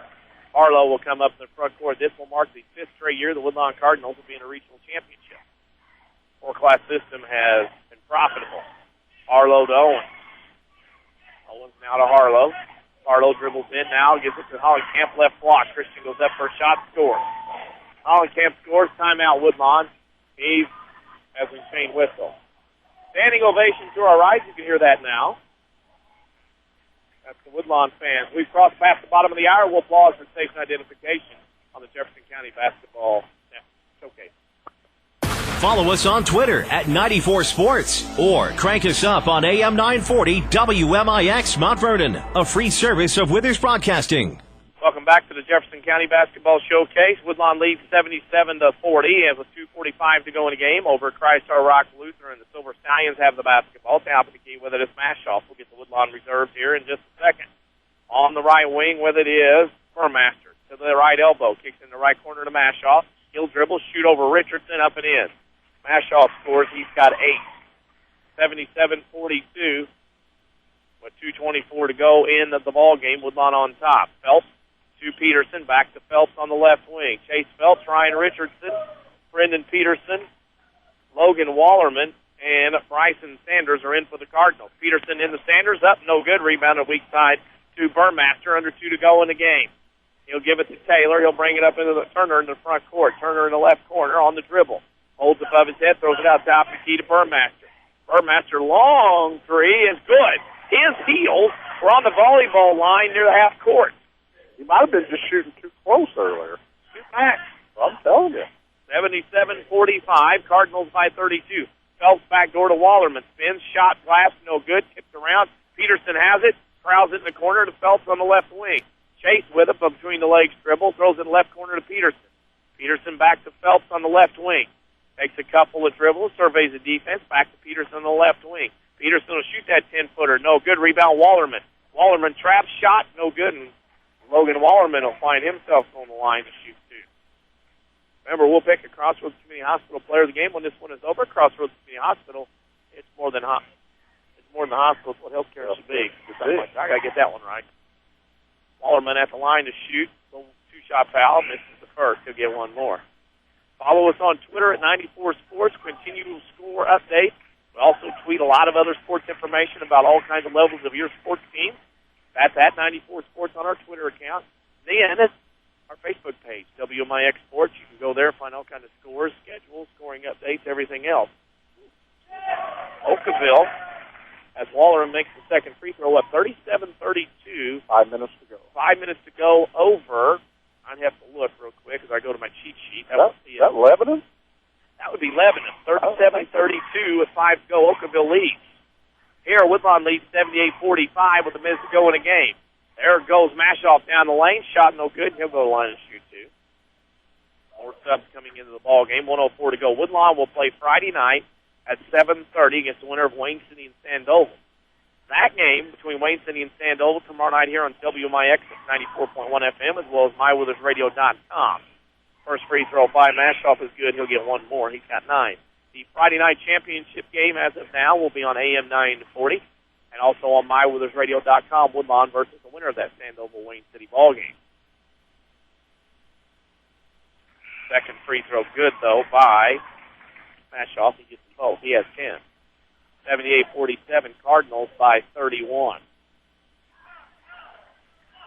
Harlow will come up in the front court. This will mark the 5th straight year the Woodlawn Cardinals will be in a regional championship. 4-class system has been profitable. Harlow to Owens. Owens now to Harlow. Harlow dribbles in now, gives it to Hollenkamp, left block. Christian goes up for a shot, scores. Hollenkamp scores, timeout Woodlawn. He's as in Shane Whistle. Standing ovation to our right. You can hear that now. That's the Woodlawn fans. We've crossed past the bottom of the hour. We'll pause for station identification on the Jefferson County Basketball Showcase. Follow us on Twitter at 94 Sports or crank us up on AM 940 WMIX Mount Vernon, a free service of Withers Broadcasting. Welcome back to the Jefferson County Basketball Showcase. Woodlawn leads 77-40 and with 2:45 to go in the game over Christ Our Rock Lutheran. The Silver Stallions have the basketball. Top of the key with it is Mashoff. We'll get the Woodlawn reserves here in just a second. On the right wing with it is Burmaster. To the right elbow. Kicks in the right corner to Mashoff. He'll dribble, shoot over Richardson, up and in. Mashoff scores. He's got 8. 77-42 with 2:24 to go in the ball game. Woodlawn on top. Phelps to Peterson. Back to Phelps on the left wing. Chase Phelps, Ryan Richardson, Brendan Peterson, Logan Wallerman, and Bryson Sanders are in for the Cardinals. Peterson in the Sanders. Up, no good. Rebounded weak side to Burmaster. Under 2 to go in the game. He'll give it to Taylor. He'll bring it up into the Turner in the front court. Turner in the left corner on the dribble. Holds above his head, throws it out top of the key to Burmaster. Burmaster, long three is good. His heels were on the volleyball line near the half court. He might have been just shooting too close earlier. Shoot back. I'm telling you. 77-45, Cardinals by 32. Phelps backdoor to Wallerman. Spins, shot, glass, no good. Tipped around. Peterson has it. Crowds it in the corner to Phelps on the left wing. Chase with it, but between the legs dribble. Throws it in the left corner to Peterson. Peterson back to Phelps on the left wing. Takes a couple of dribbles, surveys the defense. Back to Peterson on the left wing. Peterson will shoot that 10-footer. No good. Rebound, Wallerman. Wallerman traps, shot, no good. And Logan Wallerman will find himself on the line to shoot two. Remember, we'll pick a Crossroads Community Hospital player of the game when this one is over. Crossroads Community Hospital, it's more than the hospital. It's what healthcare should be. I got to get that one right. Wallerman at the line to shoot. Two-shot foul. Misses the first. He'll get one more. Follow us on Twitter at 94 Sports. Continual score update. We also tweet a lot of other sports information about all kinds of levels of your sports team. That's at 94 Sports on our Twitter account. Then our Facebook page, WMIX Sports. You can go there, find all kinds of scores, schedules, scoring updates, everything else. Oakville, as Wallerman makes the second free throw, up 37-32. 5 minutes to go. 5 minutes to go over. I'd have to look real quick as I go to my cheat sheet. That Lebanon? That would be Lebanon. 37-32 with 5 to go. Oakville leads. Here, Woodlawn leads 78-45 with a minute to go in the game. There goes Mashoff down the lane. Shot no good. He'll go to the line and shoot two. More subs coming into the ball game. 1:04 to go. Woodlawn will play Friday night at 7:30 against the winner of Wayne City and Sandoval. That game between Wayne City and Sandoval tomorrow night here on WMIX at 94.1 FM as well as MyWithersRadio.com. First free throw by Mashoff is good. He'll get one more. He's got 9. The Friday night championship game as of now will be on AM 940 and also on MyWithersRadio.com. Woodlawn versus the winner of that Sandoval-Wayne City ball game. Second free throw good, though, by Mashoff. He gets them both. He has 10. 78-47, Cardinals by 31.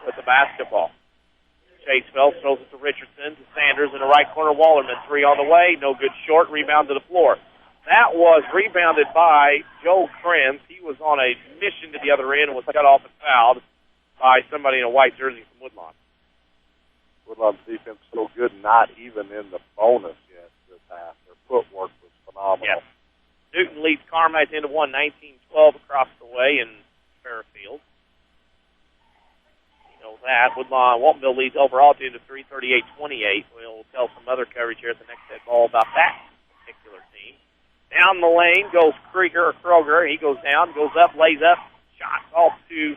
With the basketball. Chase Phelps throws it to Richardson, to Sanders in the right corner. Wallerman, 3 on the way. No good short. Rebound to the floor. That was rebounded by Joe Krenz. He was on a mission to the other end and was cut off and fouled by somebody in a white jersey from Woodlawn. Woodlawn's defense is so good, not even in the bonus yet this half. Their footwork was phenomenal. Yes. Newton leads Carmi at the end of 19-12 across the way in Fairfield. You know that. Woodlawn, Waltonville leads overall at the end of 3:38-28. We'll tell some other coverage here at the next head ball about that particular team. Down the lane goes Kroger. He goes down, goes up, lays up, shot off to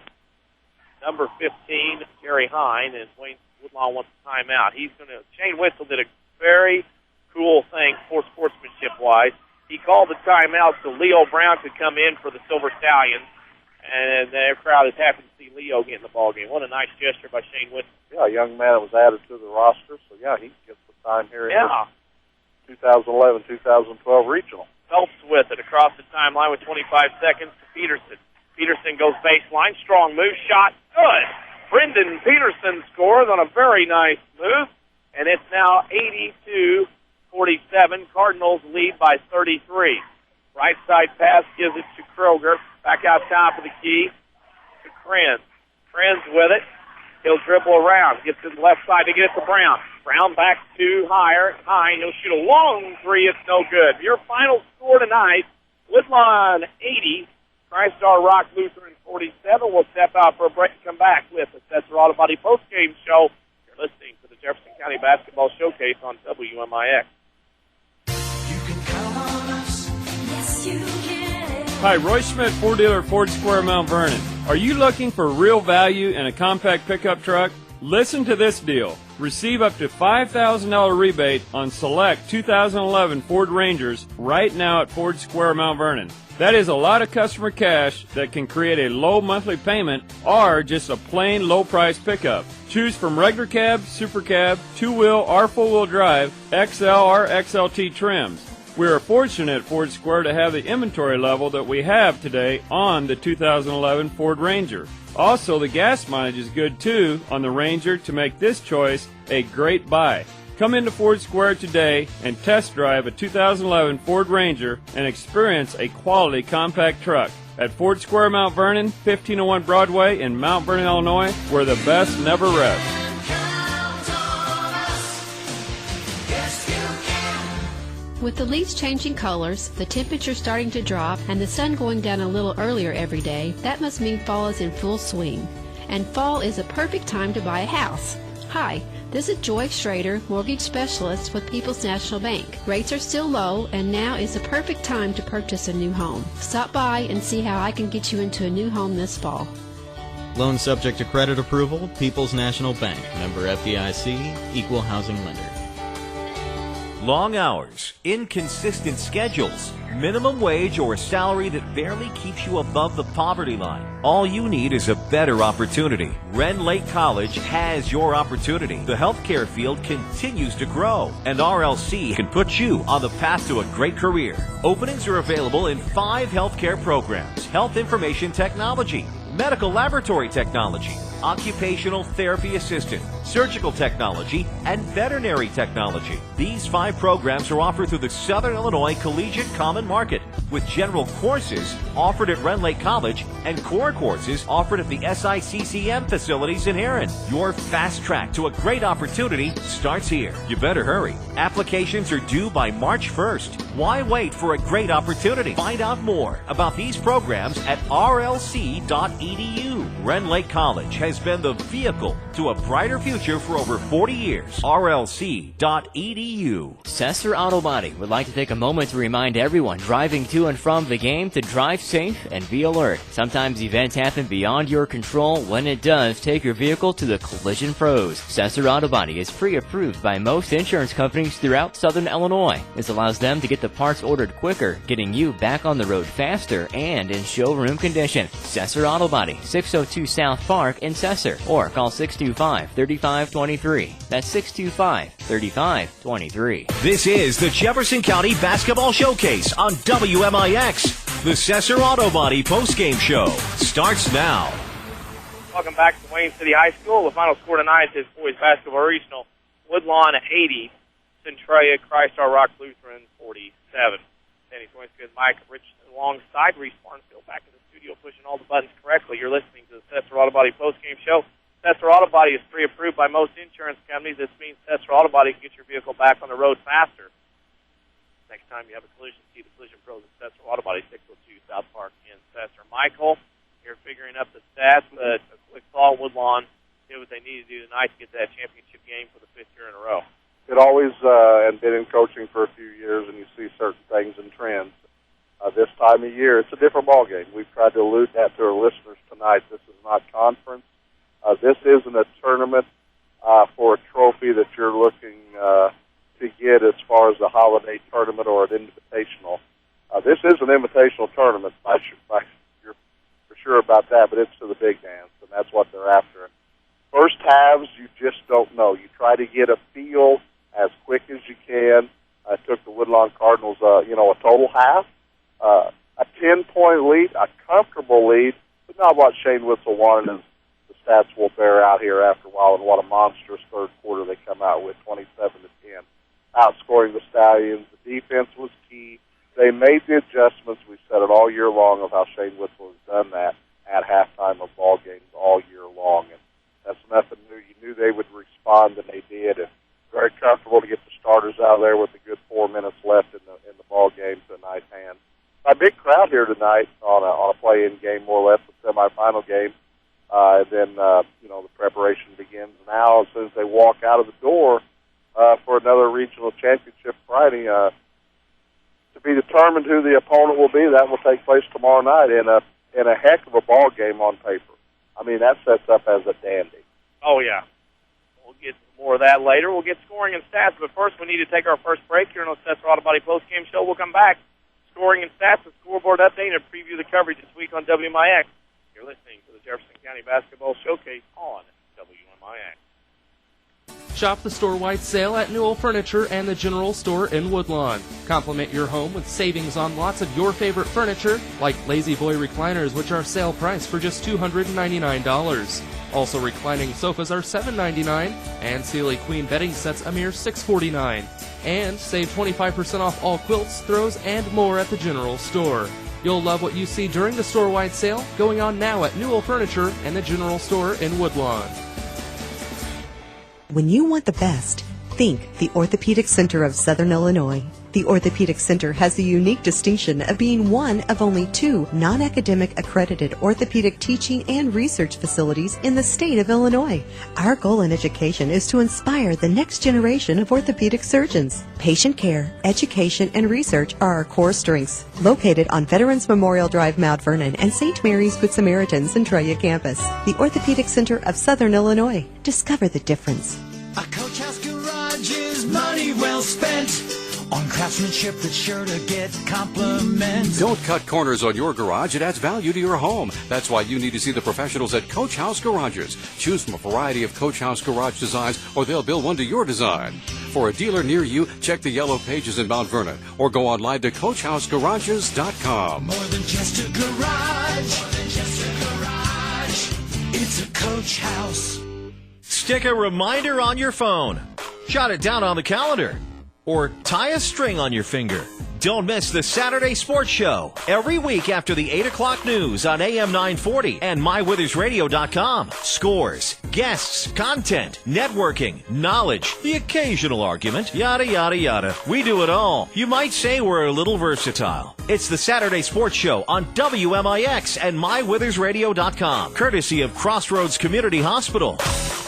number 15, Jerry Hine, and Wayne Woodlawn wants a timeout. Shane Whistle did a very cool thing for sportsmanship-wise. He called the timeout so Leo Brown could come in for the Silver Stallions, and their crowd is happy to see Leo get in the ball game. What a nice gesture by Shane Whistle. Yeah, a young man that was added to the roster, so yeah, he gets the time here in the 2011-2012 regional. Phelps with it across the timeline with 25 seconds to Peterson. Peterson goes baseline, strong move, shot, good. Brendan Peterson scores on a very nice move, and it's now 82-47. Cardinals lead by 33. Right side pass gives it to Kroger. Back out top of the key to Krenz. Krenz with it. He'll dribble around, gets to the left side to get it to Brown. Brown back to high. He'll shoot a long three. It's no good. Your final score tonight, Woodlawn 80, Our Rock Lutheran 47. We'll step out for a break and come back with the Setzer Auto Body postgame show. You're listening to the Jefferson County Basketball Showcase on WMIX. Hi, Roy Schmidt, Ford dealer, Ford Square, Mount Vernon. Are you looking for real value in a compact pickup truck? Listen to this deal. Receive up to $5,000 rebate on select 2011 Ford Rangers right now at Ford Square, Mount Vernon. That is a lot of customer cash that can create a low monthly payment or just a plain low price pickup. Choose from regular cab, super cab, two-wheel or four-wheel drive, XL or XLT trims. We are fortunate at Ford Square to have the inventory level that we have today on the 2011 Ford Ranger. Also, the gas mileage is good too on the Ranger to make this choice a great buy. Come into Ford Square today and test drive a 2011 Ford Ranger and experience a quality compact truck. At Ford Square, Mount Vernon, 1501 Broadway in Mount Vernon, Illinois, where the best never rests. With the leaves changing colors, the temperature starting to drop, and the sun going down a little earlier every day, that must mean fall is in full swing. And fall is a perfect time to buy a house. Hi, this is Joy Schrader, mortgage specialist with People's National Bank. Rates are still low, and now is the perfect time to purchase a new home. Stop by and see how I can get you into a new home this fall. Loan subject to credit approval, People's National Bank, member FDIC, equal housing lender. Long hours, inconsistent schedules, minimum wage, or a salary that barely keeps you above the poverty line. All you need is a better opportunity. Ren Lake College has your opportunity. The healthcare field continues to grow, and RLC can put you on the path to a great career. Openings are available in 5 healthcare programs: health information technology, medical laboratory technology, occupational therapy assistant, surgical technology, and veterinary technology. These 5 programs are offered through the Southern Illinois Collegiate Common Market, with general courses offered at Ren Lake College and core courses offered at the SICCM facilities in Heron. Your fast track to a great opportunity starts here. You better hurry. Applications are due by March 1st. Why wait for a great opportunity? Find out more about these programs at rlc.edu. Ren Lake College has been the vehicle to a brighter future for over 40 years. rlc.edu. Setzer Auto Body would like to take a moment to remind everyone driving to and from the game to drive safe and be alert. Sometimes events happen beyond your control. When it does, take your vehicle to the collision pros. Setzer Auto Body is pre-approved by most insurance companies throughout Southern Illinois. This allows them to get the parts ordered quicker, getting you back on the road faster and in showroom condition. Setzer Auto Body, 602 South Park in Setzer, or call 625-3523. That's 625-3523. This is the Jefferson County Basketball Showcase on WMIX. The Setzer Auto Body postgame show starts now. Welcome back to Wayne City High School. The final score tonight is boys basketball regional. Woodlawn 80, Centralia, Our Rock Lutheran 47. Danny Czerwinski and Mike Richardson alongside Reese Barnesfield back in the studio pushing all the buttons correctly. You're listening to the Setzer Auto Body postgame show. Setzer Auto Body is pre-approved by most insurance companies. This means Setzer Auto Body can get your vehicle back on the road faster. Next time you have a collision, see the collision pros at Setzer Auto Body, 602 South Park in Setzer. Michael, you're figuring up the stats, but a quick call. Woodlawn did what they needed to do tonight to get that championship game for the 5th year in a row. It always, and been in coaching for a few years, and you see certain things and trends. This time of year, it's a different ballgame. We've tried to allude that to our listeners tonight. This is not conference. This isn't a tournament for a trophy that you're looking to get as far as a holiday tournament or an invitational. This is an invitational tournament. You're for sure about that, but it's to the big dance, and that's what they're after. First halves, you just don't know. You try to get a feel as quick as you can. I took the Woodlawn Cardinals, a total half, a 10-point lead, a comfortable lead, but not what Shane Witzel wanted. As the stats will bear out here after a while, and what a monstrous third quarter they come out with, 27-10, outscoring the Stallions. The defense was key. They made the adjustments. We said it all year long of how Shane Witzel has done that at halftime of ball games all year long, and that's enough than they did, and very comfortable to get the starters out of there with a good 4 minutes left in the ball game to a nice hand. A big crowd here tonight on a play-in game, more or less, a semifinal game. And then, the preparation begins now as soon as they walk out of the door for another regional championship Friday. To be determined who the opponent will be, that will take place tomorrow night in a heck of a ball game on paper. I mean, that sets up as a dandy. Oh, yeah. We'll get more of that later. We'll get scoring and stats, but first we need to take our first break here on the Cesar Auto Body postgame show. We'll come back. Scoring and stats, the scoreboard update, and preview the coverage this week on WMIX. You're listening to the Jefferson County Basketball Showcase on WMIX. Shop the store-wide sale at Newell Furniture and the General Store in Woodlawn. Complement your home with savings on lots of your favorite furniture, like Lazy Boy recliners, which are sale price for just $299. Also, reclining sofas are $7.99, and Sealy Queen bedding sets a mere $6.49. And save 25% off all quilts, throws, and more at the General Store. You'll love what you see during the store-wide sale going on now at Newell Furniture and the General Store in Woodlawn. When you want the best, think the Orthopedic Center of Southern Illinois. The Orthopedic Center has the unique distinction of being one of only 2 non-academic accredited orthopedic teaching and research facilities in the state of Illinois. Our goal in education is to inspire the next generation of orthopedic surgeons. Patient care, education, and research are our core strengths. Located on Veterans Memorial Drive, Mount Vernon, and St. Mary's Good Samaritan Centralia campus, the Orthopedic Center of Southern Illinois. Discover the difference. A Coach House Garage is money well spent on craftsmanship that's sure to get compliments. Don't cut corners on your garage. It adds value to your home. That's why you need to see the professionals at Coach House Garages. Choose from a variety of Coach House Garage designs, or they'll build one to your design. For a dealer near you, check the yellow pages in Mount Vernon, or go online to CoachHouseGarages.com. More than just a garage. More than just a garage. It's a Coach House. Stick a reminder on your phone. Jot it down on the calendar. Or tie a string on your finger. Don't miss the Saturday Sports Show every week after the 8 o'clock news on AM 940 and MyWithersRadio.com. Scores, guests, content, networking, knowledge, the occasional argument, yada, yada, yada. We do it all. You might say we're a little versatile. It's the Saturday Sports Show on WMIX and MyWithersRadio.com, courtesy of Crossroads Community Hospital.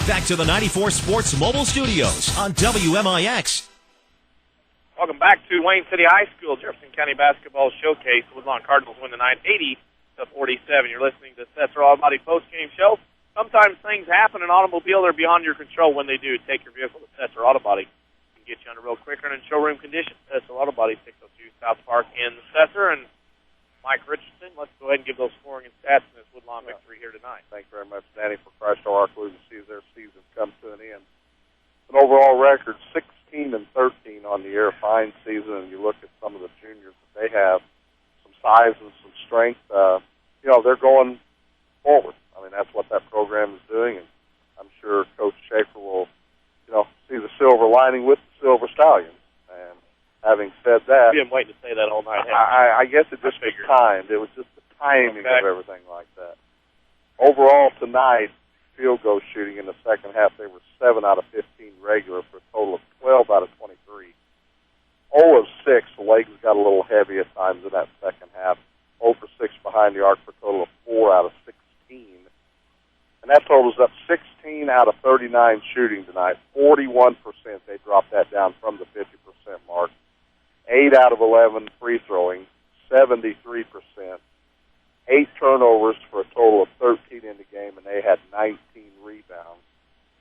Back to the 94 Sports Mobile Studios on WMIX. Welcome back to Wayne City High School, Jefferson County Basketball Showcase. Woodlawn Cardinals win the night 80-47. You're listening to Cesar Auto Body postgame show. Sometimes things happen in automobile. They're beyond your control. When they do, take your vehicle to Cesar Auto Body and get you on the road quicker and in showroom condition. Cesar Auto Body, 602 South Park in Cesar. And Mike Richardson, let's go ahead and give those scoring and stats in this Woodlawn victory here tonight. Thanks very much, Danny, for Christ Our Rock Lutheran sees their season come to an end. An overall record, 16-13 on the year, fine season, and you look at some of the juniors that they have, some size and some strength. They're going forward. I mean, that's what that program is doing, and I'm sure Coach Schaefer will, see the silver lining with the Silver Stallions. And having said that, I've been waiting to say that all night. I guess it just was timed. It was just the timing of everything like that. Overall tonight, field goal shooting in the second half, they were 7 out of 15 regular for a total of 12 out of 23. 0 of 6, the legs got a little heavy at times in that second half. 0 for 6 behind the arc for a total of 4 out of 16. And that totals up 16 out of 39 shooting tonight. 41%, they dropped that down from the 50% mark. 8 out of 11 free throwing, 73%. 8 turnovers for a total of 13 in the game, and they had 19 rebounds,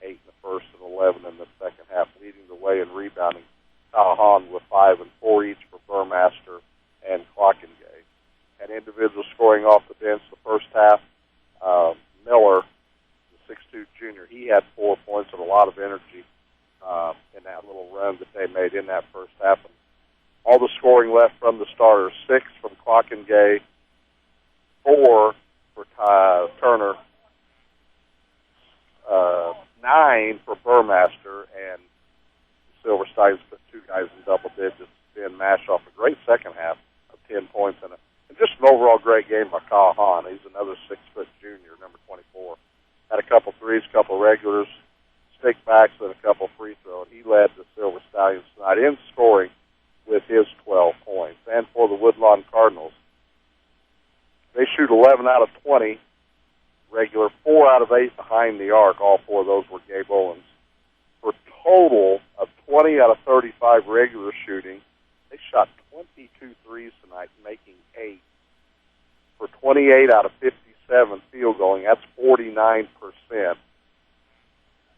8 in the first and 11 in the second half, leading the way in rebounding. Callahan with 5 and 4 each for Burmaster and Clockengay. Had individual scoring off the bench the first half. Miller, the 6'2 junior, he had 4 points and a lot of energy in that little run that they made in that first half. And all the scoring left from the starters, 6 from Clockengay, 4 for Turner, 9 for Burmaster, and Silver Stallions put 2 guys in double digits. Ben Mash off a great second half of 10 points and just an overall great game by Callahan. He's another 6-foot junior, number 24. Had a couple threes, couple regulars. Stick putbacks and a couple free throws. He led the Silver Stallions tonight in scoring with his 12 points. And for the Woodlawn Cardinals, they shoot 11 out of 20, regular 4 out of 8 behind the arc. All 4 of those were Gabe Owens. For a total of 20 out of 35 regular shooting, they shot 22 threes tonight, making 8. For 28 out of 57 field goaling, that's 49%.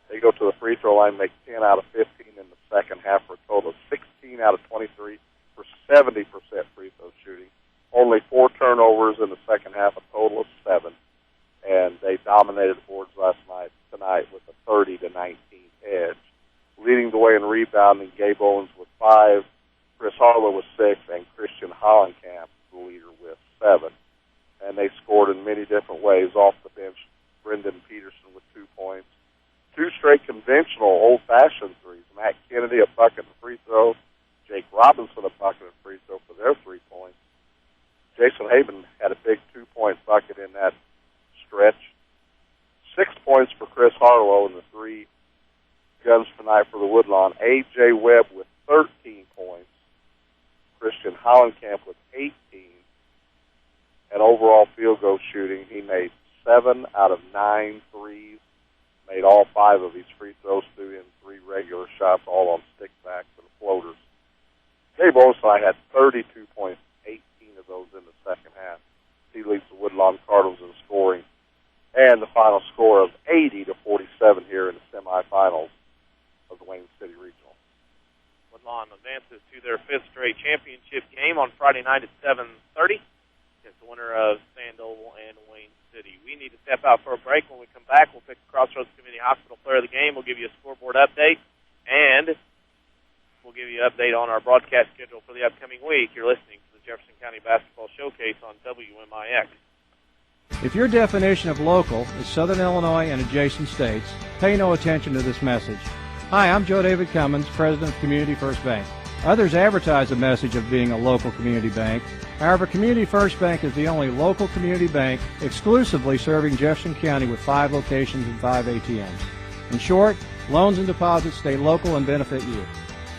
They go to the free throw line, make 10 out of 15 in the second half for a total of 16 out of 23 for 70% free throw shooting. Only 4 turnovers in the second half, a total of 7. And they dominated the boards tonight with a 30-19 edge. Leading the way in rebounding, Gabe Owens with 5, Chris Harlow with 6, and Christian Hollenkamp, the leader, with 7. And they scored in many different ways. Off the bench, Brendan Peterson with 2 points. 2 straight conventional, old-fashioned threes. Matt Kennedy, a bucket and free throw. Jake Robinson, a bucket and free throw for their 3 points. Jason Haben had a big 2-point bucket in that stretch. 6 points for Chris Harlow in the 3 guns tonight for the Woodlawn. A.J. Webb with 13 points. Christian Hollenkamp with 18. And overall field goal shooting, he made 7 out of 9 threes. Made all 5 of his free throws, threw in 3 regular shots, all on stickbacks and floaters. Gabe Owens had 32 points, 18 of those in the second half. He leads the Woodlawn Cardinals in scoring. And the final score of 80-47 here in the semifinals of the Wayne City Regional. Woodlawn advances to their 5th straight championship game on Friday night at 7:30 against the winner of Sandoval and Wayne City. We need to step out for a break. When we come back, we'll pick the Crossroads Community Hospital player of the game. We'll give you a scoreboard update, and we'll give you an update on our broadcast schedule for the upcoming week. You're listening to the Jefferson County Basketball Showcase on WMIX. If your definition of local is Southern Illinois and adjacent states, pay no attention to this message. Hi, I'm Joe David Cummins, President of Community First Bank. Others advertise the message of being a local community bank. However, Community First Bank is the only local community bank exclusively serving Jefferson County with 5 locations and 5 ATMs. In short, loans and deposits stay local and benefit you.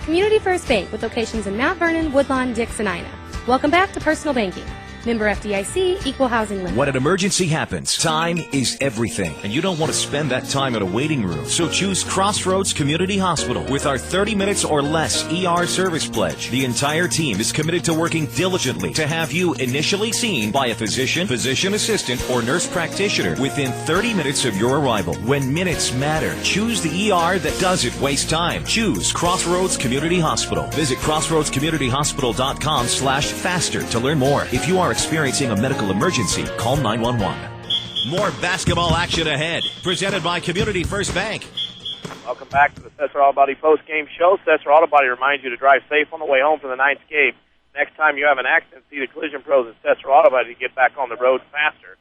Community First Bank with locations in Mount Vernon, Woodlawn, Dix, and Ina. Welcome back to Personal Banking. Member FDIC, Equal Housing Lender. When an emergency happens, time is everything, and you don't want to spend that time in a waiting room. So choose Crossroads Community Hospital. With our 30 minutes or less ER service pledge, the entire team is committed to working diligently to have you initially seen by a physician, physician assistant, or nurse practitioner within 30 minutes of your arrival. When minutes matter, choose the ER that doesn't waste time. Choose Crossroads Community Hospital. Visit crossroadscommunityhospital.com/faster to learn more. If you are experiencing a medical emergency, call 911. More basketball action ahead. Presented by Community First Bank. Welcome back to the Setzer Auto Body post-game show. Setzer Auto Body reminds you to drive safe on the way home from the night's game. Next time you have an accident, see the collision pros at Setzer Auto Body to get back on the road faster.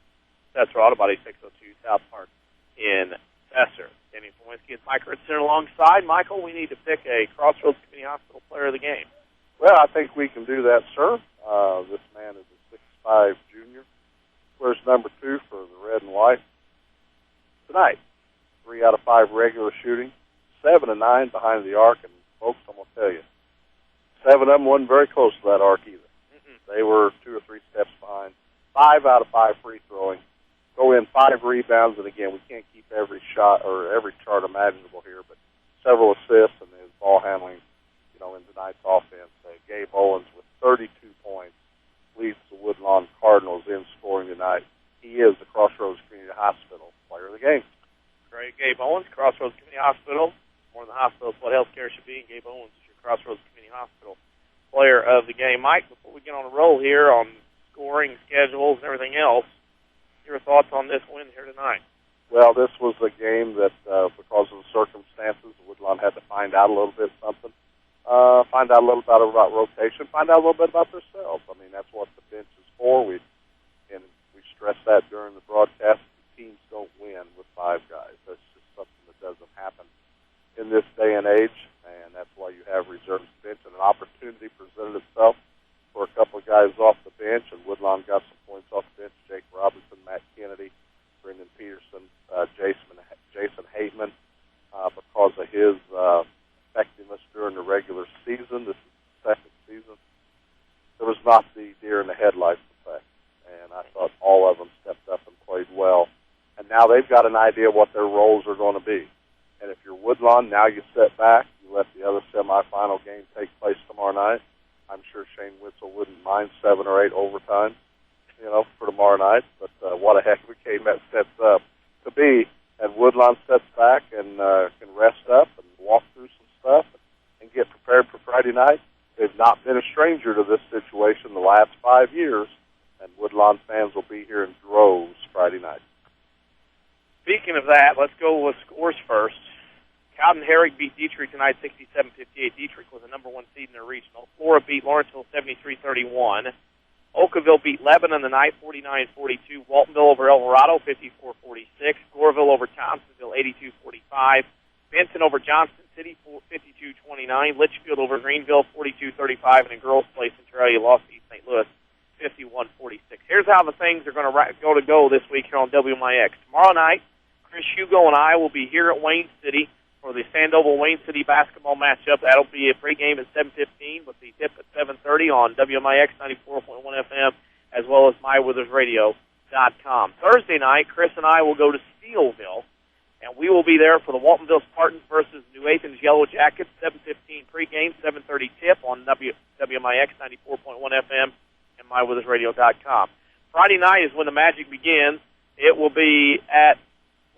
Setzer Auto Body, 602 South Park in Setzer. Danny Czerwinski and Mike Richardson alongside. Michael, we need to pick a Crossroads Community Hospital player of the game. Well, I think we can do that, sir. This man is a 6'5" junior. Wears number 2 for the red and white. Tonight, 3 out of 5 regular shooting, 7 of 9 behind the arc, and folks, I'm going to tell you, 7 of them wasn't very close to that arc either. They were 2 or 3 steps behind. 5 out of 5 free throwing. Go in 5 rebounds, and again, we can't keep every shot or every chart imaginable here, but several assists and his ball handling, in tonight's offense. Gabe Owens with 32 points leads the Woodlawn Cardinals in scoring tonight. He is the Crossroads Community Hospital player of the game. Great. Gabe Owens, Crossroads Community Hospital. More than the hospital is what healthcare should be. Gabe Owens is your Crossroads Community Hospital player of the game. Mike, before we get on a roll here on scoring, schedules, and everything else, your thoughts on this win here tonight? Well, this was a game that, because of the circumstances, Woodlawn had to find out a little bit something. Find out a little bit about rotation, find out a little bit about themselves. I mean, that's what the bench is for. We stress that during the broadcast. Teams don't win with 5 guys. That's just something that doesn't happen in this day and age, and that's why you have reserves bench. And an opportunity presented itself for a couple of guys off the bench, and Woodlawn got some points off the bench. Jake Robinson, Matt Kennedy, Brendan Peterson, Jason Hateman. Because of got an idea what their roles are going to be. And if you're Woodlawn, now you sit back, you let the other semifinal game take place tomorrow night. I'm sure Shane Witzel wouldn't mind 7 or 8 overtimes, for tomorrow night. But what a heck of a game that sets up to be. And Woodlawn sits back and can rest up and walk through some stuff and get prepared for Friday night. They've not been a stranger to this situation the last 5 years, and Woodlawn fans will be here in droves Friday night. Speaking of that, let's go with scores first. Cowden Herrick beat Dietrich tonight 67-58. Dietrich was the number 1 seed in their regional. Flora beat Lawrenceville 73-31. Oakville beat Lebanon tonight 49-42. Waltonville over Alvarado 54-46. Goreville over Thompsonville 82-45. Benton over Johnston City 52-29. Litchfield over Greenville 42-35. And in girls' play, Centralia lost to East St. Louis 51-46. Here's how the things are going to go this week here on WMIX. Tomorrow night, Chris Hugo and I will be here at Wayne City for the Sandoval-Wayne City basketball matchup. That'll be a pregame at 7:15 with the tip at 7:30 on WMIX 94.1 FM as well as MyWithersRadio.com. Thursday night, Chris and I will go to Steelville, and we will be there for the Waltonville Spartans versus New Athens Yellow Jackets, 7:15 pregame, 7:30 tip on WMIX 94.1 FM and MyWithersRadio.com. Friday night is when the magic begins. It will be at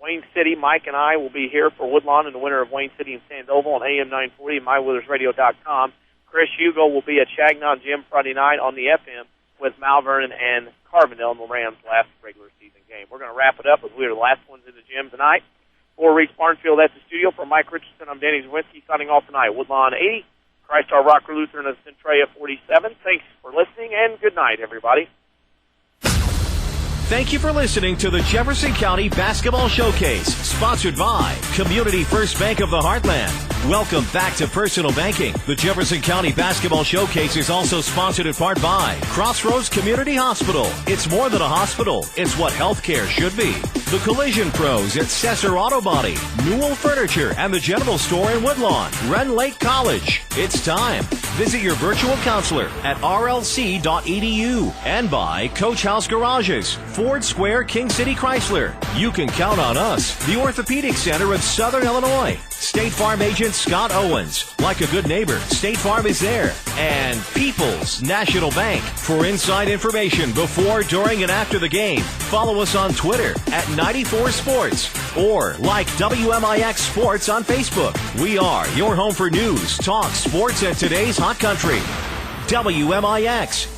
Wayne City. Mike and I will be here for Woodlawn and the winner of Wayne City and Sandoval on AM 940 and MyWithersRadio.com. Chris Hugo will be at Chagnon Gym Friday night on the FM with Mount Vernon and Carbondale in the Rams' last regular season game. We're going to wrap it up as we are the last ones in the gym tonight. For Reese Barnfield at the studio, for Mike Richardson, I'm Danny Czerwinski signing off tonight. Woodlawn 80, Christ Our Rock Lutheran of Centralia 47. Thanks for listening, and good night, everybody. Thank you for listening to the Jefferson County Basketball Showcase, sponsored by Community First Bank of the Heartland. Welcome back to Personal Banking. The Jefferson County Basketball Showcase is also sponsored in part by Crossroads Community Hospital. It's more than a hospital. It's what healthcare should be. The Collision Pros at Cesar Auto Body, Newell Furniture, and the General Store in Woodlawn. Rend Lake College. It's time. Visit your virtual counselor at rlc.edu. And by Coach House Garages, Ford Square, King City Chrysler. You can count on us. The Orthopedic Center of Southern Illinois. State Farm agent Scott Owens. Like a good neighbor, State Farm is there. And People's National Bank. For inside information before, during, and after the game, follow us on Twitter at 94 Sports or like WMIX Sports on Facebook. We are your home for news, talk, sports, and today's hot country. WMIX.